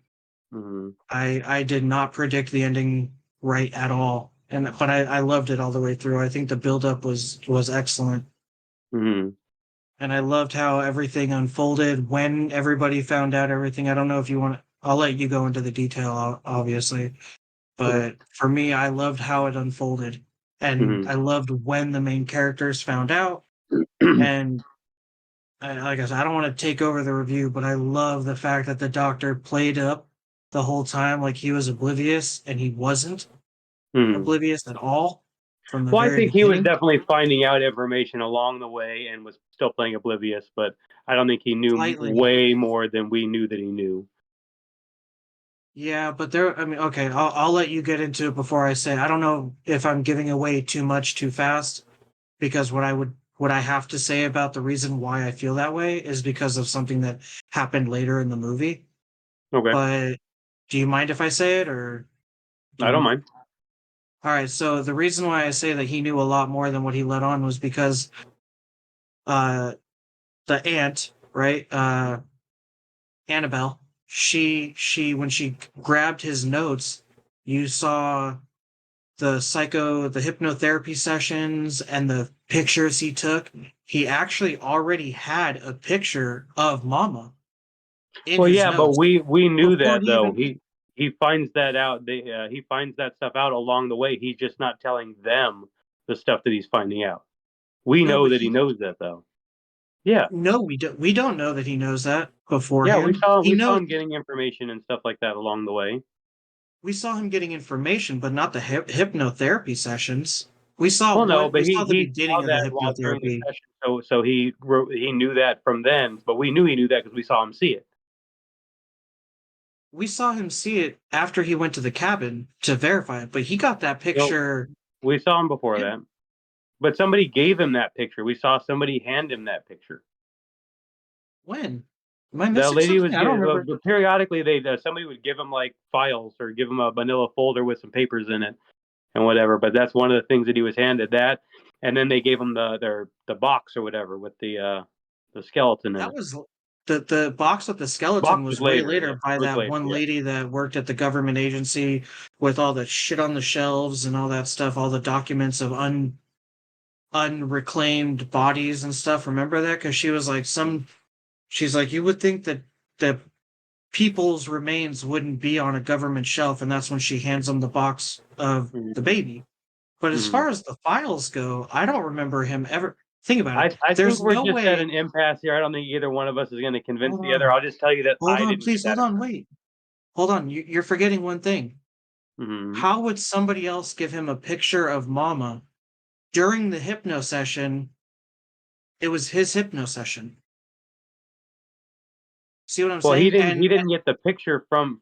[SPEAKER 2] Mm-hmm.
[SPEAKER 3] I did not predict the ending right at all, but I loved it all the way through. I think the buildup was excellent,
[SPEAKER 2] Mm-hmm.
[SPEAKER 3] and I loved how everything unfolded when everybody found out everything. I don't know if you want. I'll let you go into the detail, obviously.
[SPEAKER 2] Okay.
[SPEAKER 3] But for me, I loved how it unfolded, and
[SPEAKER 2] Mm-hmm.
[SPEAKER 3] I loved when the main characters found out. And like I said, I don't want to take over the review, but I love the fact that the doctor played up the whole time like he was oblivious, and he wasn't
[SPEAKER 2] Mm-hmm.
[SPEAKER 3] oblivious at all. from the
[SPEAKER 2] Well, I
[SPEAKER 3] very
[SPEAKER 2] think he was
[SPEAKER 3] beginning.
[SPEAKER 2] definitely finding out information along the way and was still playing oblivious, but I don't think he knew
[SPEAKER 3] Slightly.
[SPEAKER 2] way more than we knew that he knew.
[SPEAKER 3] Yeah, but I mean, okay, I'll let you get into it before I say. I don't know if I'm giving away too much too fast, because what I have to say about the reason why I feel that way is because of something that happened later in the movie.
[SPEAKER 2] Okay,
[SPEAKER 3] But do you mind if I say it, or do
[SPEAKER 2] I don't
[SPEAKER 3] you?
[SPEAKER 2] mind.
[SPEAKER 3] All right, so the reason why I say that he knew a lot more than what he let on was because uh the aunt, right? Annabelle, she when she grabbed his notes, you saw the hypnotherapy sessions and the pictures he took. He actually already had a picture of Mama in
[SPEAKER 2] Well,
[SPEAKER 3] his
[SPEAKER 2] yeah, but
[SPEAKER 3] notes
[SPEAKER 2] we knew
[SPEAKER 3] before
[SPEAKER 2] that
[SPEAKER 3] he
[SPEAKER 2] though.
[SPEAKER 3] even.
[SPEAKER 2] He finds that out. He finds that stuff out along the way. He's just not telling them the stuff that he's finding out. We
[SPEAKER 3] No,
[SPEAKER 2] know
[SPEAKER 3] but
[SPEAKER 2] that he
[SPEAKER 3] he.
[SPEAKER 2] knows that though. Yeah,
[SPEAKER 3] No, we don't know that he knows that
[SPEAKER 2] yeah,
[SPEAKER 3] beforehand. He
[SPEAKER 2] we saw
[SPEAKER 3] knows.
[SPEAKER 2] him getting information and stuff like that along the way.
[SPEAKER 3] We saw him getting information, but not the hypnotherapy sessions.
[SPEAKER 2] Well, no, but
[SPEAKER 3] We saw the
[SPEAKER 2] he saw
[SPEAKER 3] beginning of the
[SPEAKER 2] that while during the
[SPEAKER 3] hypnotherapy.
[SPEAKER 2] session, so he knew that from then. But we knew he knew that because we saw him see it.
[SPEAKER 3] We saw him see it after he went to the cabin to verify it, but he got that
[SPEAKER 2] So
[SPEAKER 3] picture.
[SPEAKER 2] we saw him before that. But somebody gave him that picture. We saw somebody hand him that picture.
[SPEAKER 3] When? Am I
[SPEAKER 2] The
[SPEAKER 3] missing
[SPEAKER 2] lady
[SPEAKER 3] something?
[SPEAKER 2] was
[SPEAKER 3] I don't
[SPEAKER 2] getting
[SPEAKER 3] remember.
[SPEAKER 2] periodically they somebody would give him like files or give him a manila folder with some papers in it and whatever. But that's one of the things that he was handed, that, and then they gave him the box or whatever with the skeleton in
[SPEAKER 3] That
[SPEAKER 2] it.
[SPEAKER 3] was the box with the skeleton
[SPEAKER 2] Box was
[SPEAKER 3] was way
[SPEAKER 2] later, yeah.
[SPEAKER 3] later by
[SPEAKER 2] It was
[SPEAKER 3] that
[SPEAKER 2] later,
[SPEAKER 3] one
[SPEAKER 2] yeah.
[SPEAKER 3] lady that worked at the government agency with all the shit on the shelves and all that stuff, all the documents of unreclaimed bodies and stuff. Remember that? Because she was like she's like, you would think that the people's remains wouldn't be on a government shelf, and that's when she hands them the box of the
[SPEAKER 2] Mm-hmm.
[SPEAKER 3] baby. But as
[SPEAKER 2] Mm-hmm.
[SPEAKER 3] far as the files go, I don't remember him ever. Think about it.
[SPEAKER 2] I think
[SPEAKER 3] There's
[SPEAKER 2] we're
[SPEAKER 3] no
[SPEAKER 2] just at
[SPEAKER 3] way.
[SPEAKER 2] an impasse here. I don't think either one of us is going to convince
[SPEAKER 3] Hold
[SPEAKER 2] the other.
[SPEAKER 3] on.
[SPEAKER 2] I'll just tell you that
[SPEAKER 3] Hold
[SPEAKER 2] I
[SPEAKER 3] on,
[SPEAKER 2] didn't get
[SPEAKER 3] please. Hold
[SPEAKER 2] that
[SPEAKER 3] on.
[SPEAKER 2] impression.
[SPEAKER 3] Wait. Hold on. You're forgetting one thing.
[SPEAKER 2] Mm-hmm.
[SPEAKER 3] How would somebody else give him a picture of Mama during the hypno session? It was his hypno session. See what I'm
[SPEAKER 2] Well,
[SPEAKER 3] saying?
[SPEAKER 2] he didn't get the picture from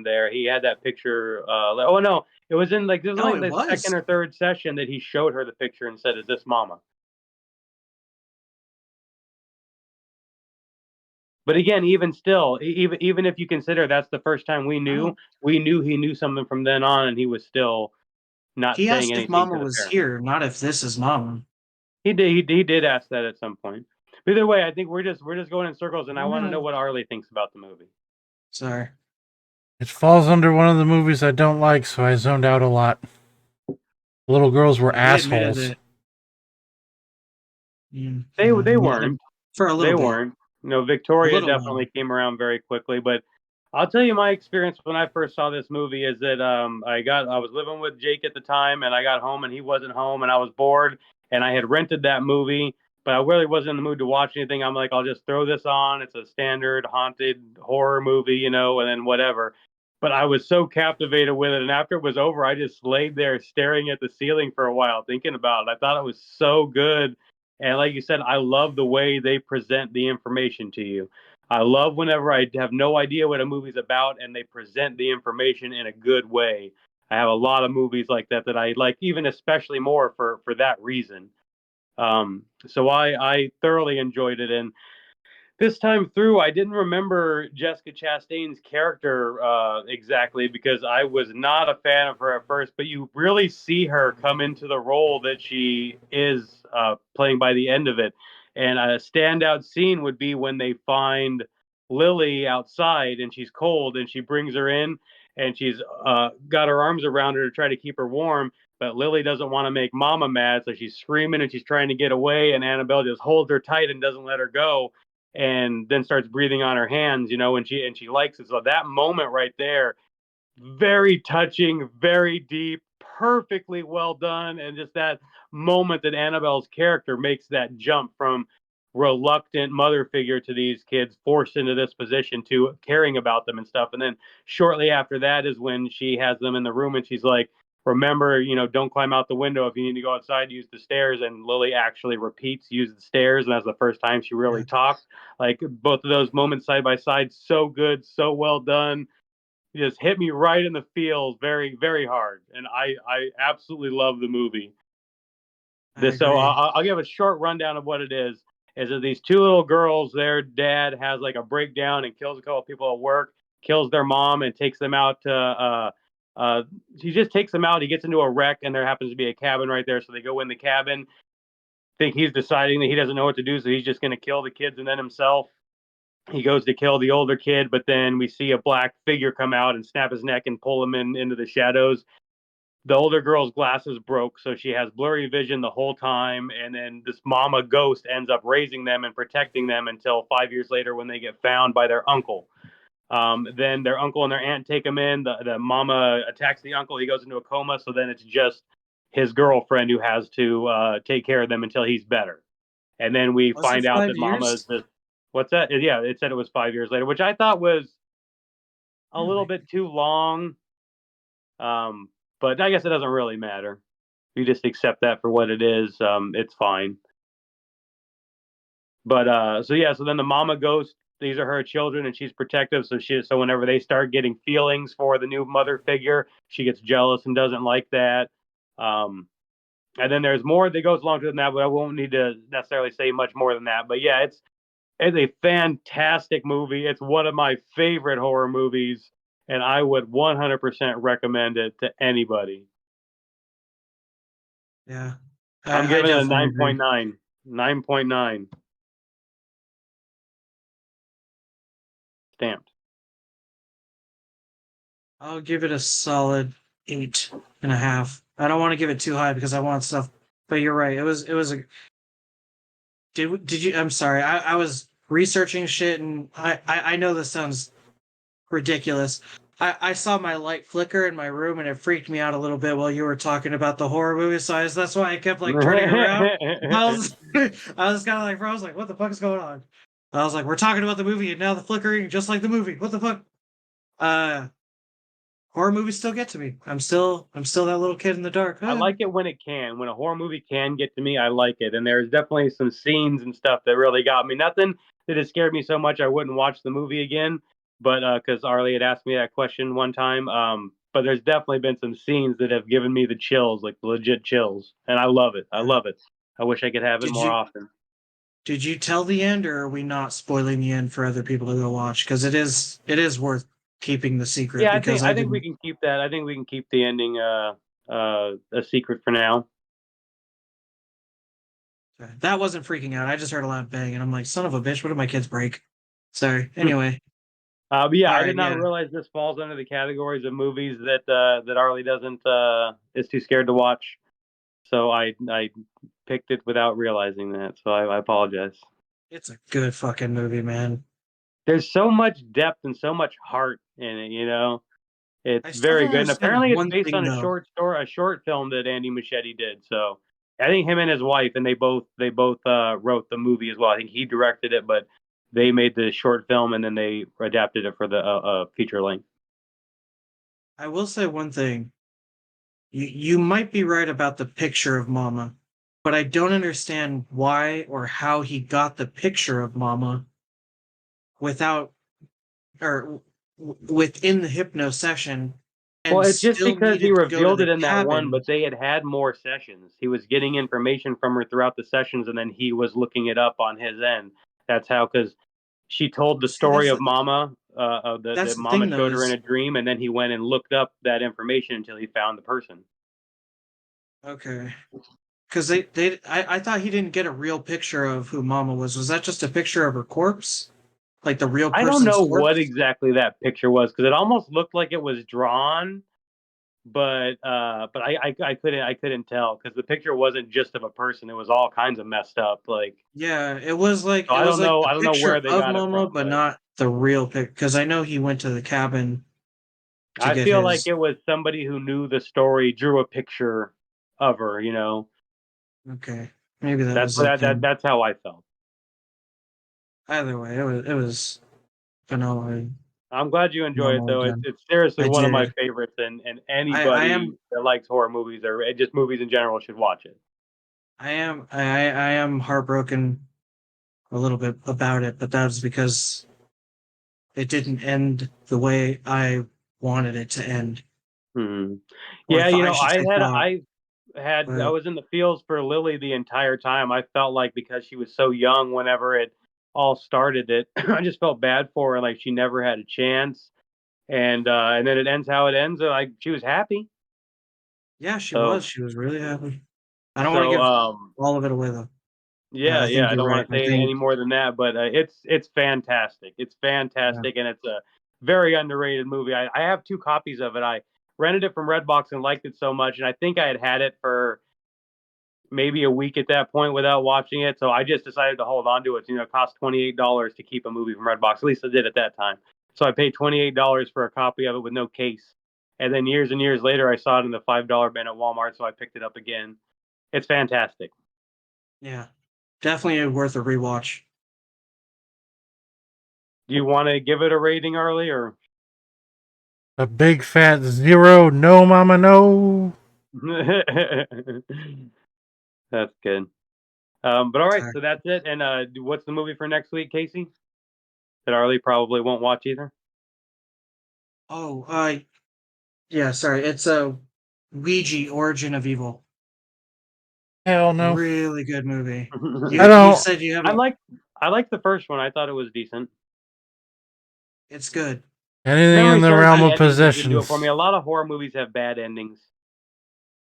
[SPEAKER 2] there. He had that picture. Oh no, it was in like this was
[SPEAKER 3] No,
[SPEAKER 2] like
[SPEAKER 3] it
[SPEAKER 2] the second
[SPEAKER 3] was.
[SPEAKER 2] or third session that he showed her the picture and said, "Is this Mama?" But again, even still, even if you consider that's the first time
[SPEAKER 3] Oh.
[SPEAKER 2] we knew he knew something from then on, and he was still not
[SPEAKER 3] He
[SPEAKER 2] saying
[SPEAKER 3] asked if
[SPEAKER 2] anything
[SPEAKER 3] Mama
[SPEAKER 2] to the
[SPEAKER 3] was
[SPEAKER 2] parents.
[SPEAKER 3] here, not if this is Mama.
[SPEAKER 2] He did ask that at some point. But either way, I think we're just going in circles, and I want to know
[SPEAKER 3] Mm,
[SPEAKER 2] what Arlie thinks about the movie.
[SPEAKER 3] sorry.
[SPEAKER 4] It falls under one of the movies I don't like, so I zoned out a lot. Little girls were
[SPEAKER 3] We admitted
[SPEAKER 4] assholes.
[SPEAKER 3] it. Mm,
[SPEAKER 2] They
[SPEAKER 3] yeah,
[SPEAKER 2] weren't.
[SPEAKER 3] for a
[SPEAKER 2] They
[SPEAKER 3] little bit,
[SPEAKER 2] weren't. You know,
[SPEAKER 3] a
[SPEAKER 2] Victoria
[SPEAKER 3] little while.
[SPEAKER 2] definitely came around very quickly. But I'll tell you my experience when I first saw this movie is that I was living with Jake at the time, and I got home and he wasn't home, and I was bored, and I had rented that movie, but I really wasn't in the mood to watch anything. I'm like, I'll just throw this on. It's a standard haunted horror movie, you know, and then whatever. But I was so captivated with it, and after it was over, I just laid there staring at the ceiling for a while, thinking about it. I thought it was so good, and like you said, I love the way they present the information to you. I love whenever I have no idea what a movie's about and they present the information in a good way. I have a lot of movies like that that I like, even especially more for that reason. So I thoroughly enjoyed it, and this time through, I didn't remember Jessica Chastain's character exactly because I was not a fan of her at first. But you really see her come into the role that she is playing by the end of it. And a standout scene would be when they find Lily outside and she's cold, and she brings her in and she's got her arms around her to try to keep her warm. But Lily doesn't want to make Mama mad, so she's screaming and she's trying to get away. And Annabelle just holds her tight and doesn't let her go, and then starts breathing on her hands, you know, and she likes it. So that moment right there, very touching, very deep, perfectly well done, and just that moment that Annabelle's character makes that jump from reluctant mother figure to these kids forced into this position to caring about them and stuff. And then shortly after that is when she has them in the room and she's like, remember, don't climb out the window. If you need to go outside, use the stairs. And Lily actually repeats, use the stairs. And that's the first time she really talks. Like both of those moments side by side, so good, so well done. Just hit me right in the feels very, very hard. And I absolutely love the movie. So I'll give a short rundown of what it is. Is that these two little girls, their dad has like a breakdown and kills a couple of people at work, kills their mom and takes them out to, he just takes them out. He gets into a wreck and there happens to be a cabin right there. So they go in the cabin, think he's deciding that he doesn't know what to do. So he's just going to kill the kids and then himself. He goes to kill the older kid, but then we see a black figure come out and snap his neck and pull him into the shadows. The older girl's glasses broke, so she has blurry vision the whole time. And then this mama ghost ends up raising them and protecting them until 5 years later when they get found by their uncle. Then their uncle and their aunt take him in. The mama attacks the uncle. He goes into a coma. So then it's just his girlfriend who has to take care of them until he's better. And then we find out that mama is the, what's that? Yeah, it said it was 5 years later, which I thought was a little bit too long. But I guess it doesn't really matter. You just accept that for what it is. It's fine. But so then the mama ghost, these are her children and she's protective. So whenever they start getting feelings for the new mother figure, she gets jealous and doesn't like that. And then there's more that goes along with that, but I won't need to necessarily say much more than that. But yeah, it's a fantastic movie. It's one of my favorite horror movies, and I would 100% recommend it to anybody.
[SPEAKER 3] Yeah.
[SPEAKER 2] I'm giving it a 9.9. 9.9. Stamped.
[SPEAKER 3] I'll give it a solid 8.5. I don't want to give it too high because I want stuff, but you're right. It was a. Did you? I'm sorry. I was researching shit, and I know this sounds ridiculous. I saw my light flicker in my room, and it freaked me out a little bit while you were talking about the horror movie. So that's why I kept like turning around. I was kind of like, bro, I was like, what the fuck is going on? I was like, we're talking about the movie, and now the flickering, just like the movie. What the fuck? Horror movies still get to me. I'm still that little kid in the dark.
[SPEAKER 2] I like it when it can. When a horror movie can get to me, I like it. And there's definitely some scenes and stuff that really got me. Nothing that has scared me so much I wouldn't watch the movie again. But because Arley had asked me that question one time. But there's definitely been some scenes that have given me the chills, like the legit chills. And I love it. I love it. I wish I could have it more often.
[SPEAKER 3] Did you tell the end, or are we not spoiling the end for other people to go watch? Because it is worth keeping the secret.
[SPEAKER 2] Yeah,
[SPEAKER 3] because
[SPEAKER 2] I think we can keep that. I think we can keep the ending a secret for now.
[SPEAKER 3] That wasn't freaking out. I just heard a loud bang, and I'm like, "Son of a bitch! What did my kids break?" Sorry. Anyway.
[SPEAKER 2] But yeah, I did not realize this falls under the categories of movies that Arley doesn't is too scared to watch. So I picked it without realizing that. So I apologize.
[SPEAKER 3] It's a good fucking movie, man.
[SPEAKER 2] There's so much depth and so much heart in it. It's very good. And apparently it's based on a short film that Andy Muschietti did. So I think him and his wife, and they both wrote the movie as well. I think he directed it, but they made the short film and then they adapted it for the feature length.
[SPEAKER 3] I will say one thing. You might be right about the picture of Mama, but I don't understand why or how he got the picture of Mama without or within the hypno session.
[SPEAKER 2] Well, it's just because he revealed it in that one, but they had more sessions. He was getting information from her throughout the sessions, and then he was looking it up on his end. That's how, because she told the story of Mama, that Mama showed her in a dream, and then he went and looked up that information until he found the person.
[SPEAKER 3] Okay. Because I thought he didn't get a real picture of who Mama was. Was that just a picture of her corpse? Like the real person's
[SPEAKER 2] I don't know
[SPEAKER 3] corpse?
[SPEAKER 2] what exactly that picture was, because it almost looked like it was drawn, but I couldn't tell, because the picture wasn't just of a person; it was all kinds of messed up. Like,
[SPEAKER 3] yeah, it was like
[SPEAKER 2] so I don't know where they got
[SPEAKER 3] Mama,
[SPEAKER 2] it from,
[SPEAKER 3] but not the real picture. Because I know he went to the cabin.
[SPEAKER 2] I feel like it was somebody who knew the story drew a picture of her.
[SPEAKER 3] Okay, maybe
[SPEAKER 2] that's that's how I felt.
[SPEAKER 3] Either way, it was phenomenal.
[SPEAKER 2] I'm glad you enjoy it
[SPEAKER 3] normal
[SPEAKER 2] though.
[SPEAKER 3] again.
[SPEAKER 2] It's seriously
[SPEAKER 3] I
[SPEAKER 2] one of my
[SPEAKER 3] did.
[SPEAKER 2] favorites, and
[SPEAKER 3] I
[SPEAKER 2] anybody
[SPEAKER 3] am
[SPEAKER 2] that likes horror movies or just movies in general should watch it.
[SPEAKER 3] I am heartbroken a little bit about it, but that was because it didn't end the way I wanted it to end,
[SPEAKER 2] Hmm.
[SPEAKER 3] or
[SPEAKER 2] Yeah,
[SPEAKER 3] I should say thought.
[SPEAKER 2] I
[SPEAKER 3] But
[SPEAKER 2] was in the feels for Lily the entire time. I felt like because she was so young whenever it all started, that I just felt bad for her, like she never had a chance. And then it ends how it ends. Like she was happy.
[SPEAKER 3] yeah, she was.
[SPEAKER 2] So
[SPEAKER 3] She was really happy. I don't want to
[SPEAKER 2] so
[SPEAKER 3] give all of it away though.
[SPEAKER 2] yeah,
[SPEAKER 3] I
[SPEAKER 2] yeah.
[SPEAKER 3] think
[SPEAKER 2] I
[SPEAKER 3] you're
[SPEAKER 2] don't
[SPEAKER 3] right.
[SPEAKER 2] want to
[SPEAKER 3] I
[SPEAKER 2] say any
[SPEAKER 3] think
[SPEAKER 2] more than that, but it's fantastic. It's
[SPEAKER 3] yeah.
[SPEAKER 2] fantastic, and it's a very underrated movie. I have two copies of it. I rented it from Redbox and liked it so much, and I think I had it for maybe a week at that point without watching it. So I just decided to hold on to it. It cost $28 to keep a movie from Redbox. At least I did at that time. So I paid $28 for a copy of it with no case. And then years and years later, I saw it in the $5 bin at Walmart, so I picked it up again. It's fantastic.
[SPEAKER 3] Yeah, definitely worth a rewatch.
[SPEAKER 2] Do you want to give it a rating, Arlie, or?
[SPEAKER 4] A big fat 0. No, mama, no.
[SPEAKER 2] That's good. But all right,
[SPEAKER 3] Sorry.
[SPEAKER 2] so that's it. And what's the movie for next week, Casey? That Arlie probably won't watch either.
[SPEAKER 3] Oh, yeah. Sorry, it's a Ouija: Origin of Evil.
[SPEAKER 4] Hell no.
[SPEAKER 3] Really good movie.
[SPEAKER 4] I
[SPEAKER 3] You
[SPEAKER 4] don't.
[SPEAKER 3] said you
[SPEAKER 2] I
[SPEAKER 3] haven't.
[SPEAKER 2] like I like the first one. I thought it was decent.
[SPEAKER 3] It's good.
[SPEAKER 4] Anything in
[SPEAKER 2] Memory
[SPEAKER 4] the
[SPEAKER 2] serves,
[SPEAKER 4] realm
[SPEAKER 2] the
[SPEAKER 4] of
[SPEAKER 2] ending just didn't do it for me.
[SPEAKER 4] possessions.
[SPEAKER 2] A lot of horror movies have bad endings.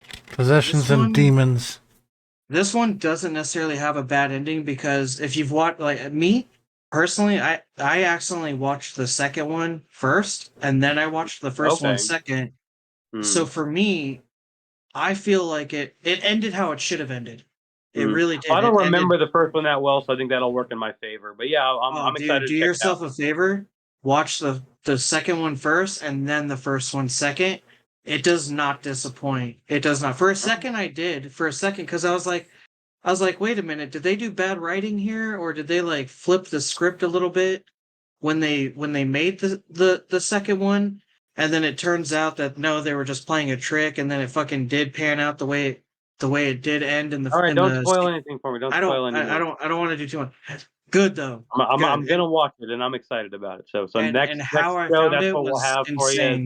[SPEAKER 3] This
[SPEAKER 4] Possessions and
[SPEAKER 3] one,
[SPEAKER 4] demons.
[SPEAKER 3] this one doesn't necessarily have a bad ending because if you've watched, like me personally, I accidentally watched the second one first, and then I watched the first one
[SPEAKER 2] Okay.
[SPEAKER 3] second. So
[SPEAKER 2] Hmm.
[SPEAKER 3] for me, I feel like it ended how it should have ended. It
[SPEAKER 2] Hmm.
[SPEAKER 3] really
[SPEAKER 2] I
[SPEAKER 3] did.
[SPEAKER 2] don't
[SPEAKER 3] It ended.
[SPEAKER 2] remember the first one that well, so I think that'll work in my favor. But yeah,
[SPEAKER 3] Oh,
[SPEAKER 2] I'm
[SPEAKER 3] dude,
[SPEAKER 2] excited
[SPEAKER 3] do
[SPEAKER 2] to check it out.
[SPEAKER 3] yourself a favor. Watch the second one first, and then the first one second. It does not disappoint. It does not. For a second, I did. For a second, because I was like, wait a minute, did they do bad writing here, or did they like flip the script a little bit when they made the second one? And then it turns out that no, they were just playing a trick, and then it fucking did pan out the way it did end
[SPEAKER 2] All right,
[SPEAKER 3] in
[SPEAKER 2] don't
[SPEAKER 3] the.
[SPEAKER 2] spoil anything for me. Don't spoil anymore.
[SPEAKER 3] I don't want to do too much. Good though,
[SPEAKER 2] I'm
[SPEAKER 3] good.
[SPEAKER 2] gonna watch it, and I'm excited about it. So
[SPEAKER 3] And
[SPEAKER 2] next
[SPEAKER 3] how I
[SPEAKER 2] show,
[SPEAKER 3] found
[SPEAKER 2] that's
[SPEAKER 3] it
[SPEAKER 2] what we'll
[SPEAKER 3] was
[SPEAKER 2] have for you is
[SPEAKER 3] insane.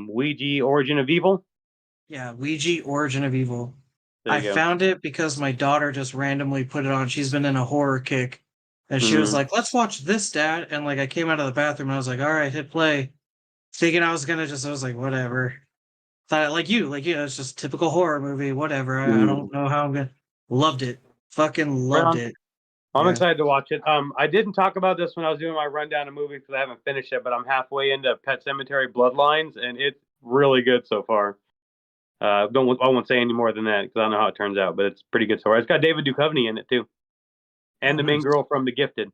[SPEAKER 2] Ouija: Origin of Evil.
[SPEAKER 3] Yeah, Ouija: Origin of Evil.
[SPEAKER 2] There
[SPEAKER 3] I
[SPEAKER 2] you go.
[SPEAKER 3] found it because my daughter just randomly put it on. She's been in a horror kick. And she was
[SPEAKER 2] Hmm.
[SPEAKER 3] like, "Let's watch this, Dad." And like I came out of the bathroom and I was like, "All right, hit play." Thinking I was gonna just I was like, whatever. Thought like you, it's just typical horror movie, whatever. I
[SPEAKER 2] Hmm.
[SPEAKER 3] don't know how I'm gonna loved it. Fucking
[SPEAKER 2] Right
[SPEAKER 3] loved
[SPEAKER 2] on.
[SPEAKER 3] it.
[SPEAKER 2] I'm
[SPEAKER 3] Yeah.
[SPEAKER 2] excited to watch it. I didn't talk about this when I was doing my rundown of movies because I haven't finished it, but I'm halfway into Pet Cemetery Bloodlines, and it's really good so far. I won't say any more than that because I don't know how it turns out, but it's pretty good so far. It's got David Duchovny in it too, and
[SPEAKER 3] Oh
[SPEAKER 2] the main
[SPEAKER 3] nice.
[SPEAKER 2] girl from The Gifted.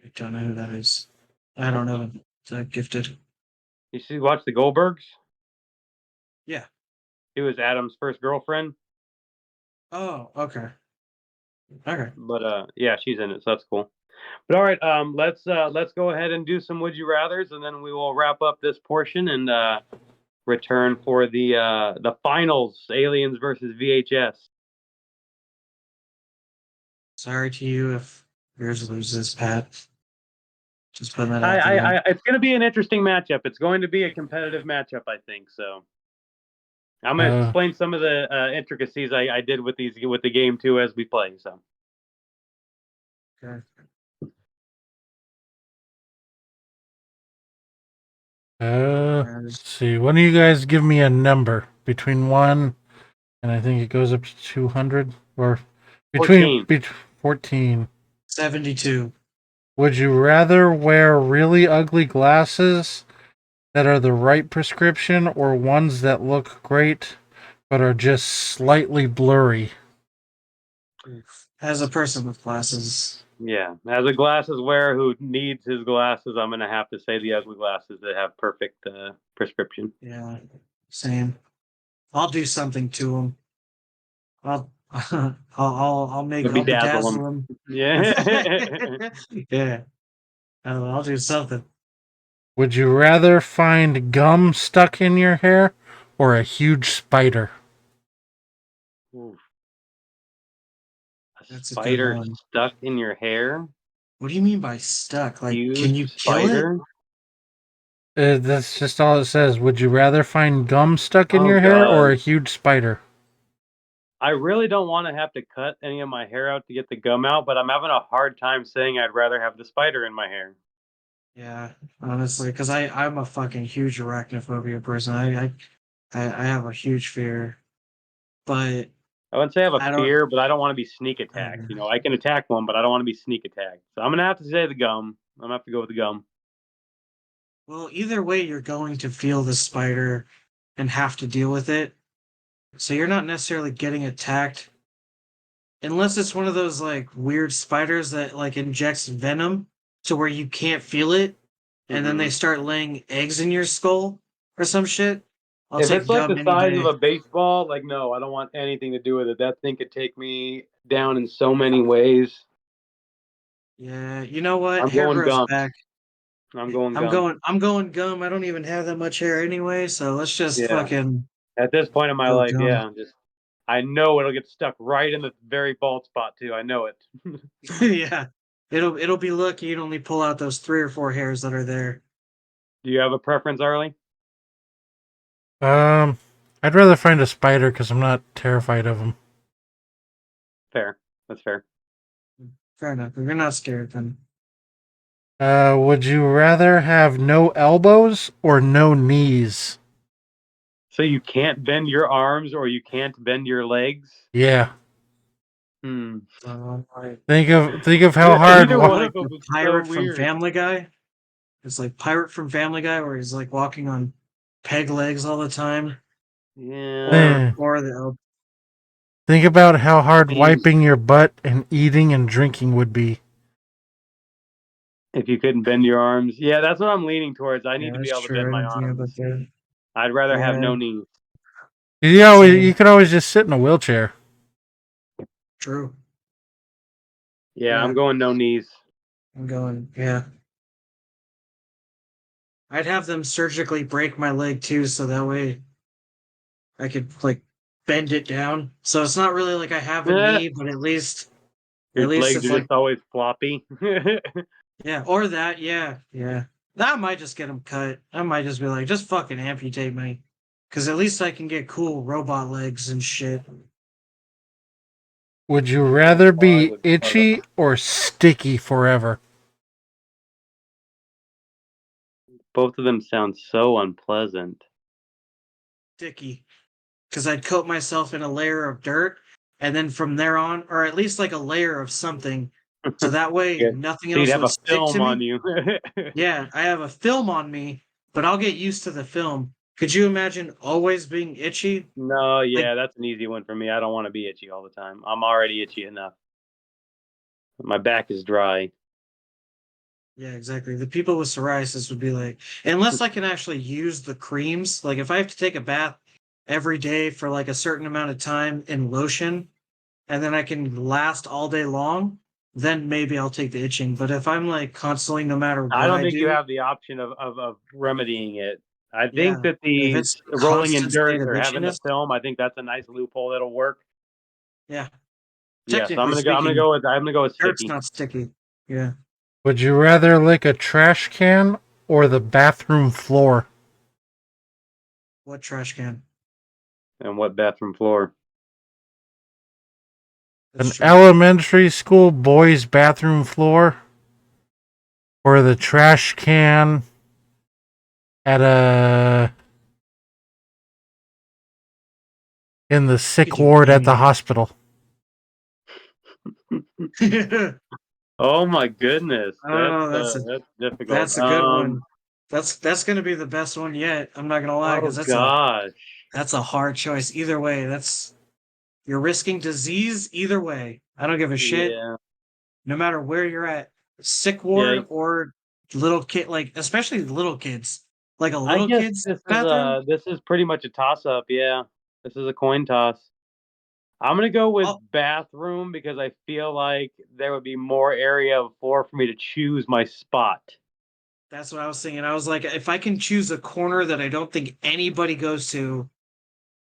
[SPEAKER 3] I don't know who that is. I don't know. Gifted.
[SPEAKER 2] You see, watch The Goldbergs.
[SPEAKER 3] Yeah.
[SPEAKER 2] She was Adam's first girlfriend,
[SPEAKER 3] Oh, okay. Okay.
[SPEAKER 2] but yeah, she's in it, so that's cool. But all right, let's go ahead and do some would you rather's, and then we will wrap up this portion and return for the finals: Aliens versus VHS.
[SPEAKER 3] Sorry to you if yours loses, Pat. Just putting that out there.
[SPEAKER 2] It's going to be an interesting matchup. It's going to be a competitive matchup, I think. So I'm going to
[SPEAKER 4] Uh,
[SPEAKER 2] explain some of the intricacies I did with the game too as we play. So
[SPEAKER 3] Okay.
[SPEAKER 4] let's see. Why don't you guys give me a number between 1 and I think it goes up to 200 or between
[SPEAKER 2] 14.
[SPEAKER 4] 14.
[SPEAKER 3] 72.
[SPEAKER 4] Would you rather wear really ugly glasses that are the right prescription or ones that look great but are just slightly blurry?
[SPEAKER 3] As a person with glasses.
[SPEAKER 2] Yeah, as a glasses wearer who needs his glasses, I'm going to have to say the ugly glasses that have perfect prescription.
[SPEAKER 3] Yeah. Same. I'll do something to them. I'll I'll
[SPEAKER 2] You'll
[SPEAKER 3] I'll
[SPEAKER 2] bedazzle
[SPEAKER 3] bedazzle
[SPEAKER 2] them.
[SPEAKER 3] them.
[SPEAKER 2] Yeah.
[SPEAKER 3] Yeah. I don't know, I'll do something.
[SPEAKER 4] Would you rather find gum stuck in your hair or a huge spider?
[SPEAKER 2] Ooh, a
[SPEAKER 3] That's a good
[SPEAKER 2] spider
[SPEAKER 3] one.
[SPEAKER 2] stuck in your hair?
[SPEAKER 3] What do you mean by stuck? Like, can
[SPEAKER 2] Huge
[SPEAKER 3] you kill it?
[SPEAKER 2] spider?
[SPEAKER 4] That's just all it says. Would you rather find gum stuck in
[SPEAKER 2] Oh
[SPEAKER 4] your hair or
[SPEAKER 2] god.
[SPEAKER 4] a huge spider?
[SPEAKER 2] I really don't want to have to cut any of my hair out to get the gum out, but I'm having a hard time saying I'd rather have the spider in my hair.
[SPEAKER 3] Yeah, honestly, because I'm a fucking huge arachnophobia person. I have a huge fear, but
[SPEAKER 2] I wouldn't say I have a
[SPEAKER 3] I don't.
[SPEAKER 2] fear, but I don't want to be sneak
[SPEAKER 3] I don't
[SPEAKER 2] attacked.
[SPEAKER 3] know.
[SPEAKER 2] You know, I can attack one, but I don't want to be sneak attacked. So I'm gonna have to say the gum. I'm gonna have to go with the gum.
[SPEAKER 3] Well, either way, you're going to feel the spider and have to deal with it. So you're not necessarily getting attacked unless it's one of those like weird spiders that like injects venom to where you can't feel it, and then they
[SPEAKER 2] Hmm.
[SPEAKER 3] start laying eggs in your skull or some shit. I'll
[SPEAKER 2] If
[SPEAKER 3] take
[SPEAKER 2] it's like
[SPEAKER 3] gum
[SPEAKER 2] the
[SPEAKER 3] any
[SPEAKER 2] size of
[SPEAKER 3] day.
[SPEAKER 2] a baseball, like no, I don't want anything to do with it. That thing could take me down in so many ways.
[SPEAKER 3] Yeah, you know what?
[SPEAKER 2] I'm
[SPEAKER 3] Hair
[SPEAKER 2] going
[SPEAKER 3] grows
[SPEAKER 2] gum.
[SPEAKER 3] back.
[SPEAKER 2] I'm going
[SPEAKER 3] I'm
[SPEAKER 2] gum.
[SPEAKER 3] going. I'm going gum. I don't even have that much hair anyway, so let's just
[SPEAKER 2] Yeah.
[SPEAKER 3] fucking
[SPEAKER 2] At this point in my
[SPEAKER 3] go
[SPEAKER 2] life,
[SPEAKER 3] gum.
[SPEAKER 2] yeah, just I know it'll get stuck right in the very bald spot too. I know it.
[SPEAKER 3] Yeah, it'll be lucky you'd only pull out those 3 or 4 hairs that are there.
[SPEAKER 2] Do you have a preference, Arlie?
[SPEAKER 4] Um, I'd rather find a spider because I'm not terrified of them.
[SPEAKER 2] Fair. That's fair.
[SPEAKER 3] Fair enough. If you're not scared, then
[SPEAKER 4] Would you rather have no elbows or no knees?
[SPEAKER 2] So you can't bend your arms or you can't bend your legs?
[SPEAKER 4] Yeah.
[SPEAKER 2] Hmm.
[SPEAKER 3] like,
[SPEAKER 4] Think of how
[SPEAKER 2] Yeah,
[SPEAKER 4] hard.
[SPEAKER 2] either
[SPEAKER 3] or
[SPEAKER 2] one
[SPEAKER 3] like
[SPEAKER 2] of them
[SPEAKER 3] the
[SPEAKER 2] is so
[SPEAKER 3] pirate from
[SPEAKER 2] weird.
[SPEAKER 3] Family Guy. It's like Pirate from Family Guy, where he's like walking on peg legs all the time,
[SPEAKER 2] Yeah.
[SPEAKER 4] Eh.
[SPEAKER 3] or the
[SPEAKER 4] Think about how hard
[SPEAKER 2] I mean,
[SPEAKER 4] wiping your butt and eating and drinking would be.
[SPEAKER 2] if you couldn't bend your arms. Yeah, that's what I'm leaning towards. I need
[SPEAKER 3] yeah,
[SPEAKER 2] to be
[SPEAKER 3] that's
[SPEAKER 2] able to bend
[SPEAKER 3] true. I
[SPEAKER 2] my
[SPEAKER 3] didn't think about
[SPEAKER 2] arms.
[SPEAKER 3] that.
[SPEAKER 2] I'd rather have
[SPEAKER 3] Yeah,
[SPEAKER 2] no knees.
[SPEAKER 4] You
[SPEAKER 3] same.
[SPEAKER 4] could always just sit in a wheelchair.
[SPEAKER 3] True.
[SPEAKER 2] Yeah, I'm
[SPEAKER 3] Yeah,
[SPEAKER 2] going no knees.
[SPEAKER 3] I'm going. Yeah, I'd have them surgically break my leg too, so that way I could like bend it down. So it's not really like I have a
[SPEAKER 2] Eh,
[SPEAKER 3] knee, but at
[SPEAKER 2] your
[SPEAKER 3] least
[SPEAKER 2] legs
[SPEAKER 3] it's
[SPEAKER 2] are
[SPEAKER 3] like
[SPEAKER 2] just always floppy.
[SPEAKER 3] yeah, or that. Yeah, yeah. That might just get them cut. I might just be like, just fucking amputate me, because at least I can get cool robot legs and shit.
[SPEAKER 4] Would you rather
[SPEAKER 2] Why
[SPEAKER 4] be
[SPEAKER 2] would
[SPEAKER 4] itchy or sticky forever?
[SPEAKER 2] both of them sound so unpleasant?
[SPEAKER 3] Sticky, because I'd coat myself in a layer of dirt, and then from there on, or at least like a layer of something, so that way
[SPEAKER 2] Yeah.
[SPEAKER 3] nothing
[SPEAKER 2] So you'd
[SPEAKER 3] else
[SPEAKER 2] have
[SPEAKER 3] would
[SPEAKER 2] a
[SPEAKER 3] stick to
[SPEAKER 2] film on
[SPEAKER 3] me.
[SPEAKER 2] you.
[SPEAKER 3] Yeah, I have a film on me, but I'll get used to the film. Could you imagine always being itchy?
[SPEAKER 2] No,
[SPEAKER 3] Like,
[SPEAKER 2] yeah, that's an easy one for me. I don't want to be itchy all the time. I'm already itchy enough. My back is dry.
[SPEAKER 3] yeah, exactly. The people with psoriasis would be like, unless I can actually use the creams, like if I have to take a bath every day for like a certain amount of time in lotion, and then I can last all day long, then maybe I'll take the itching. But if I'm like constantly, no matter
[SPEAKER 2] I
[SPEAKER 3] what
[SPEAKER 2] don't
[SPEAKER 3] I
[SPEAKER 2] think you
[SPEAKER 3] do,
[SPEAKER 2] have the option of remedying it. I think
[SPEAKER 3] yeah,
[SPEAKER 2] that
[SPEAKER 3] if
[SPEAKER 2] the
[SPEAKER 3] it's a
[SPEAKER 2] rolling in
[SPEAKER 3] constant
[SPEAKER 2] dirt
[SPEAKER 3] state of
[SPEAKER 2] or having the
[SPEAKER 3] itchiness,
[SPEAKER 2] film, I think that's a nice loophole that'll work.
[SPEAKER 3] yeah,
[SPEAKER 2] Yeah, so I'm
[SPEAKER 3] technically
[SPEAKER 2] gonna go.
[SPEAKER 3] speaking,
[SPEAKER 2] I'm gonna go with
[SPEAKER 3] dirt's
[SPEAKER 2] sticky.
[SPEAKER 3] not sticky. Yeah,
[SPEAKER 4] Would you rather lick a trash can or the bathroom floor?
[SPEAKER 3] what trash can?
[SPEAKER 2] And what bathroom floor?
[SPEAKER 3] That's
[SPEAKER 4] An
[SPEAKER 3] true.
[SPEAKER 4] elementary school boys' bathroom floor or the trash can at a in the
[SPEAKER 3] Could
[SPEAKER 4] sick
[SPEAKER 3] do
[SPEAKER 4] ward at the
[SPEAKER 3] any.
[SPEAKER 4] hospital?
[SPEAKER 2] Oh my goodness,
[SPEAKER 3] Oh,
[SPEAKER 2] that's difficult.
[SPEAKER 3] that's a good one. That's gonna be the best one yet. I'm not gonna lie,
[SPEAKER 2] Oh
[SPEAKER 3] because
[SPEAKER 2] gosh.
[SPEAKER 3] that's a hard choice. Either way, that's you're risking disease either way. I don't give a shit.
[SPEAKER 2] Yeah,
[SPEAKER 3] No matter where you're at, sick
[SPEAKER 2] yeah.
[SPEAKER 3] ward or little kid, like especially little kids, like a
[SPEAKER 2] I
[SPEAKER 3] little
[SPEAKER 2] guess
[SPEAKER 3] kid's bathroom.
[SPEAKER 2] this is pretty much a toss up. Yeah, this is a coin toss. I'm gonna go with
[SPEAKER 3] Oh.
[SPEAKER 2] bathroom because I feel like there would be more area of floor for me to choose my spot.
[SPEAKER 3] That's what I was thinking. I was like, if I can choose a corner that I don't think anybody goes to,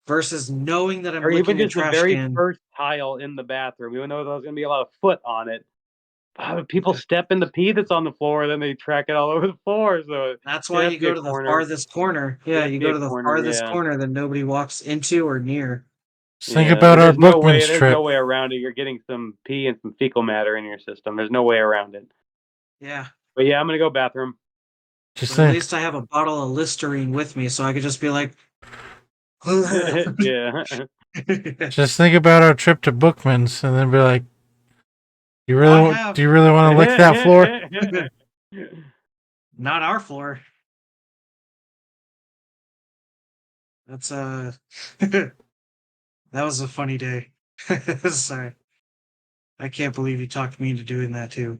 [SPEAKER 3] versus knowing that I'm
[SPEAKER 2] Or even
[SPEAKER 3] licking a
[SPEAKER 2] just the
[SPEAKER 3] trash
[SPEAKER 2] very
[SPEAKER 3] can.
[SPEAKER 2] first tile in the bathroom, even though there's gonna be a lot of foot on it. People step in the pee that's on the floor, then they track it all over the floor. So
[SPEAKER 3] That's
[SPEAKER 2] it
[SPEAKER 3] why
[SPEAKER 2] has
[SPEAKER 3] you
[SPEAKER 2] to be
[SPEAKER 3] go
[SPEAKER 2] a
[SPEAKER 3] to the
[SPEAKER 2] corner.
[SPEAKER 3] farthest corner.
[SPEAKER 2] It
[SPEAKER 3] Yeah,
[SPEAKER 2] has to
[SPEAKER 3] you
[SPEAKER 2] be
[SPEAKER 3] go
[SPEAKER 2] a
[SPEAKER 3] to the
[SPEAKER 2] corner.
[SPEAKER 3] farthest
[SPEAKER 2] Yeah.
[SPEAKER 3] corner that nobody walks into or near.
[SPEAKER 4] Just think
[SPEAKER 2] Yeah.
[SPEAKER 4] about our
[SPEAKER 2] There's no way.
[SPEAKER 4] Bookman's
[SPEAKER 2] There's
[SPEAKER 4] trip.
[SPEAKER 2] no way around it. You're getting some pee and some fecal matter in your system. There's no way around it.
[SPEAKER 3] Yeah.
[SPEAKER 2] But yeah, I'm gonna go bathroom.
[SPEAKER 4] Just
[SPEAKER 3] But at
[SPEAKER 4] think.
[SPEAKER 3] least I have a bottle of Listerine with me, so I could just be like,
[SPEAKER 2] Yeah.
[SPEAKER 4] Just think about our trip to Bookman's, and then be like, "You really
[SPEAKER 3] I
[SPEAKER 4] want?
[SPEAKER 3] have
[SPEAKER 4] Do you really want to lick that floor?"
[SPEAKER 3] not our floor. That's that was a funny day. Sorry. I can't believe you talked me into doing that too.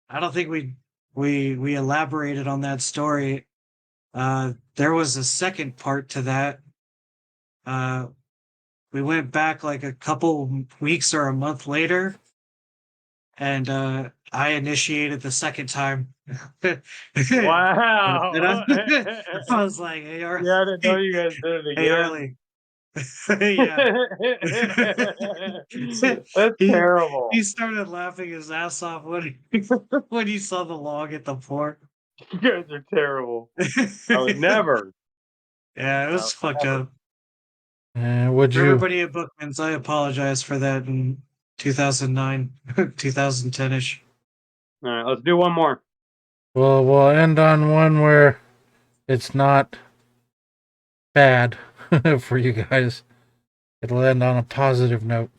[SPEAKER 3] I don't think we elaborated on that story. There was a second part to that. Uh, we went back like a couple weeks or a month later, and I initiated the second time. and
[SPEAKER 2] Wow.
[SPEAKER 3] I was like, "Hey, Arley,
[SPEAKER 2] Yeah, I didn't know you guys did it
[SPEAKER 3] hey,
[SPEAKER 2] again.
[SPEAKER 3] Arley, yeah."
[SPEAKER 2] That's
[SPEAKER 3] he
[SPEAKER 2] terrible.
[SPEAKER 3] he started laughing his ass off when when he saw the log at the port.
[SPEAKER 2] You guys are terrible. I would never.
[SPEAKER 3] Yeah, it
[SPEAKER 2] I
[SPEAKER 3] was
[SPEAKER 2] would
[SPEAKER 3] fucked
[SPEAKER 2] never.
[SPEAKER 3] up.
[SPEAKER 4] Would
[SPEAKER 3] For
[SPEAKER 4] you?
[SPEAKER 3] everybody at Bookman's, I apologize for that in 2009, 2010-ish.
[SPEAKER 2] All right, let's do one more.
[SPEAKER 4] Well, we'll end on one where it's not bad for you guys. It'll end on a positive note.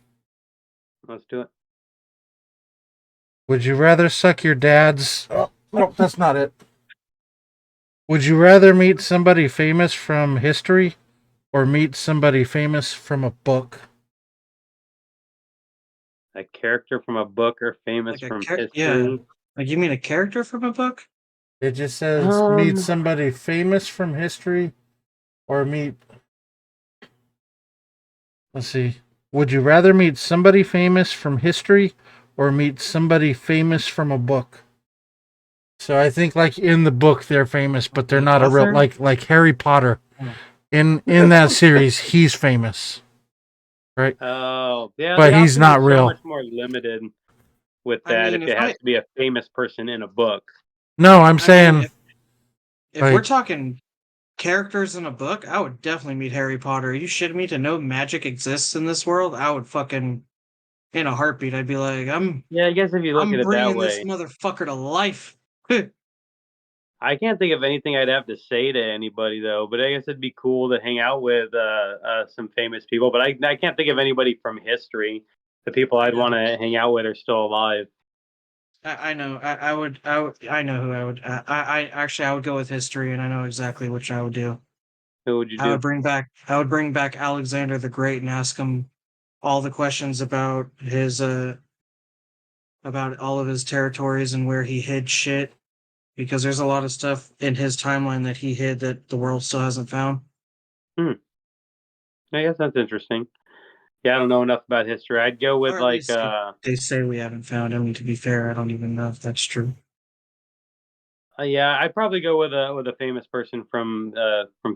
[SPEAKER 2] Let's do it.
[SPEAKER 4] Would you rather suck your dad's? Oh, no, that's not it. Would you rather meet somebody famous from history or meet somebody famous from a book?
[SPEAKER 2] A character from a book or famous
[SPEAKER 3] Like a
[SPEAKER 2] from
[SPEAKER 3] yeah.
[SPEAKER 2] history.
[SPEAKER 3] Like you mean a character from a book?
[SPEAKER 4] It just says meet
[SPEAKER 2] Um,
[SPEAKER 4] somebody famous from history or meet. Let's see. Would you rather meet somebody famous from history or meet somebody famous from a book? So I think like in the book they're famous, but they're
[SPEAKER 3] The
[SPEAKER 4] not a real
[SPEAKER 3] author?
[SPEAKER 4] like Harry Potter.
[SPEAKER 3] Oh.
[SPEAKER 4] In that series, he's famous, right?
[SPEAKER 2] oh, yeah,
[SPEAKER 4] But
[SPEAKER 2] the
[SPEAKER 4] he's
[SPEAKER 2] options are
[SPEAKER 4] not
[SPEAKER 2] so
[SPEAKER 4] real.
[SPEAKER 2] much more limited with
[SPEAKER 3] I
[SPEAKER 2] that
[SPEAKER 3] mean,
[SPEAKER 2] if
[SPEAKER 3] if
[SPEAKER 2] it has
[SPEAKER 3] I
[SPEAKER 2] to be a famous person in a book.
[SPEAKER 4] No, I'm
[SPEAKER 3] I mean
[SPEAKER 4] saying
[SPEAKER 3] if we're
[SPEAKER 4] like
[SPEAKER 3] talking characters in a book, I would definitely meet Harry Potter. Are you shitting me? To know magic exists in this world, I would fucking in a heartbeat. I'd be like,
[SPEAKER 2] Yeah, I guess if you look
[SPEAKER 3] I'm
[SPEAKER 2] at it that
[SPEAKER 3] bringing this
[SPEAKER 2] way.
[SPEAKER 3] motherfucker to life.
[SPEAKER 2] I can't think of anything I'd have to say to anybody though, but I guess it'd be cool to hang out with some famous people. But I can't think of anybody from history. The people I'd
[SPEAKER 3] Yeah.
[SPEAKER 2] want to hang out with are still alive.
[SPEAKER 3] I know. I know who I would. I actually I would go with history, and I know exactly which I would do.
[SPEAKER 2] Who would you do?
[SPEAKER 3] I would bring back Alexander the Great and ask him all the questions about all of his territories and where he hid shit, because there's a lot of stuff in his timeline that he hid that the world still hasn't found.
[SPEAKER 2] Hmm. I guess that's interesting. Yeah, I don't know enough about history. I'd go with
[SPEAKER 3] Or at
[SPEAKER 2] like
[SPEAKER 3] least they say we haven't found him. To be fair, I don't even know if that's true.
[SPEAKER 2] yeah, I'd probably go with a famous person from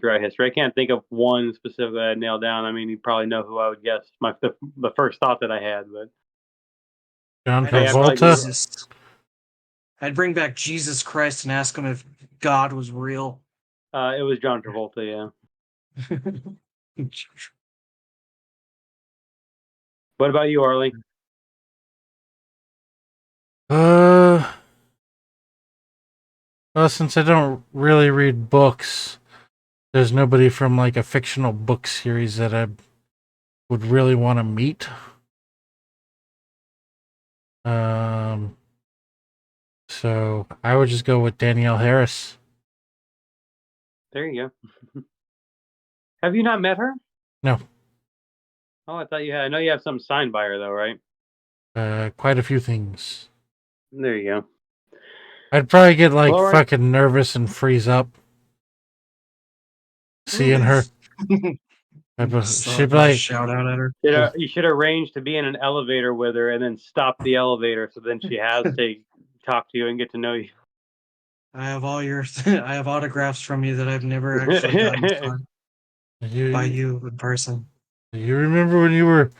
[SPEAKER 2] throughout history. I can't think of one specifically I'd nail down. I mean, you probably know who I would guess. The first thought that I had, but
[SPEAKER 4] John
[SPEAKER 3] I'd
[SPEAKER 2] yeah, I'd
[SPEAKER 3] ask
[SPEAKER 2] probably go.
[SPEAKER 4] Travolta.
[SPEAKER 3] Jesus. I'd bring back Jesus Christ and ask him if God was real.
[SPEAKER 2] It was John Travolta. Yeah. What about you, Arlie?
[SPEAKER 4] Uh, well, since I don't really read books, there's nobody from like a fictional book series that I would really want to meet. Um, so I would just go with Danielle Harris.
[SPEAKER 2] There you go. Have you not met her?
[SPEAKER 4] No,
[SPEAKER 2] Oh, I thought you had. I know you have something signed by her though, right?
[SPEAKER 4] quite a few things.
[SPEAKER 2] There you go.
[SPEAKER 4] I'd probably get like
[SPEAKER 2] Well, all right.
[SPEAKER 4] fucking nervous and freeze up seeing her. She'd be like,
[SPEAKER 3] shout out at her.
[SPEAKER 2] You should arrange to be in an elevator with her and then stop the elevator so then she has to talk to you and get to know you.
[SPEAKER 3] I have all your I have autographs from you that I've never actually gotten signed by you in person.
[SPEAKER 4] You remember when you were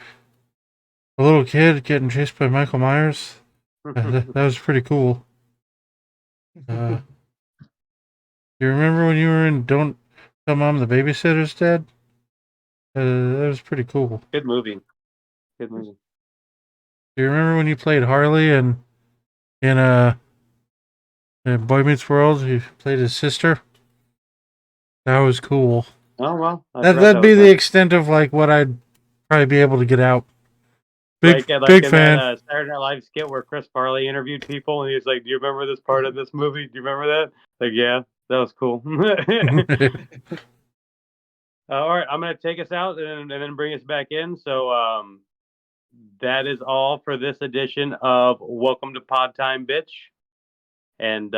[SPEAKER 4] a little kid getting chased by Michael Myers? That was pretty cool. You remember when you were in Don't Tell Mom the Babysitter's Dead? That was pretty cool.
[SPEAKER 2] Good movie. Good movie.
[SPEAKER 4] Do you remember when you played Harley in Boy Meets World? You played his sister. That was cool.
[SPEAKER 2] Oh well,
[SPEAKER 4] That'd be the extent of like what I'd probably be able to get out. Big
[SPEAKER 2] in
[SPEAKER 4] fan.
[SPEAKER 2] That Saturday Night Live skit where Chris Farley interviewed people and he's like, "Do you remember this part of this movie? Do you remember that?" Like, yeah, that was cool. All right, I'm gonna take us out and then bring us back in. So that is all for this edition of Welcome to Pod Time, bitch. And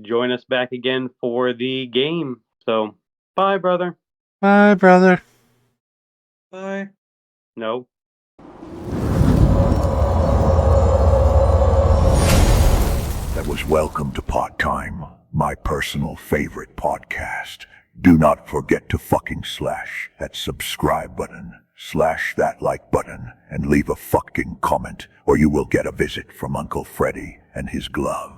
[SPEAKER 2] join us back again for the game. So, bye, brother.
[SPEAKER 4] Bye, brother.
[SPEAKER 3] Bye.
[SPEAKER 4] That
[SPEAKER 2] No.
[SPEAKER 1] was Welcome to Pod Time, my personal favorite podcast. Do not forget to fucking slash that subscribe button, slash that like button, and leave a fucking comment, or you will get a visit from Uncle Freddy and his glove.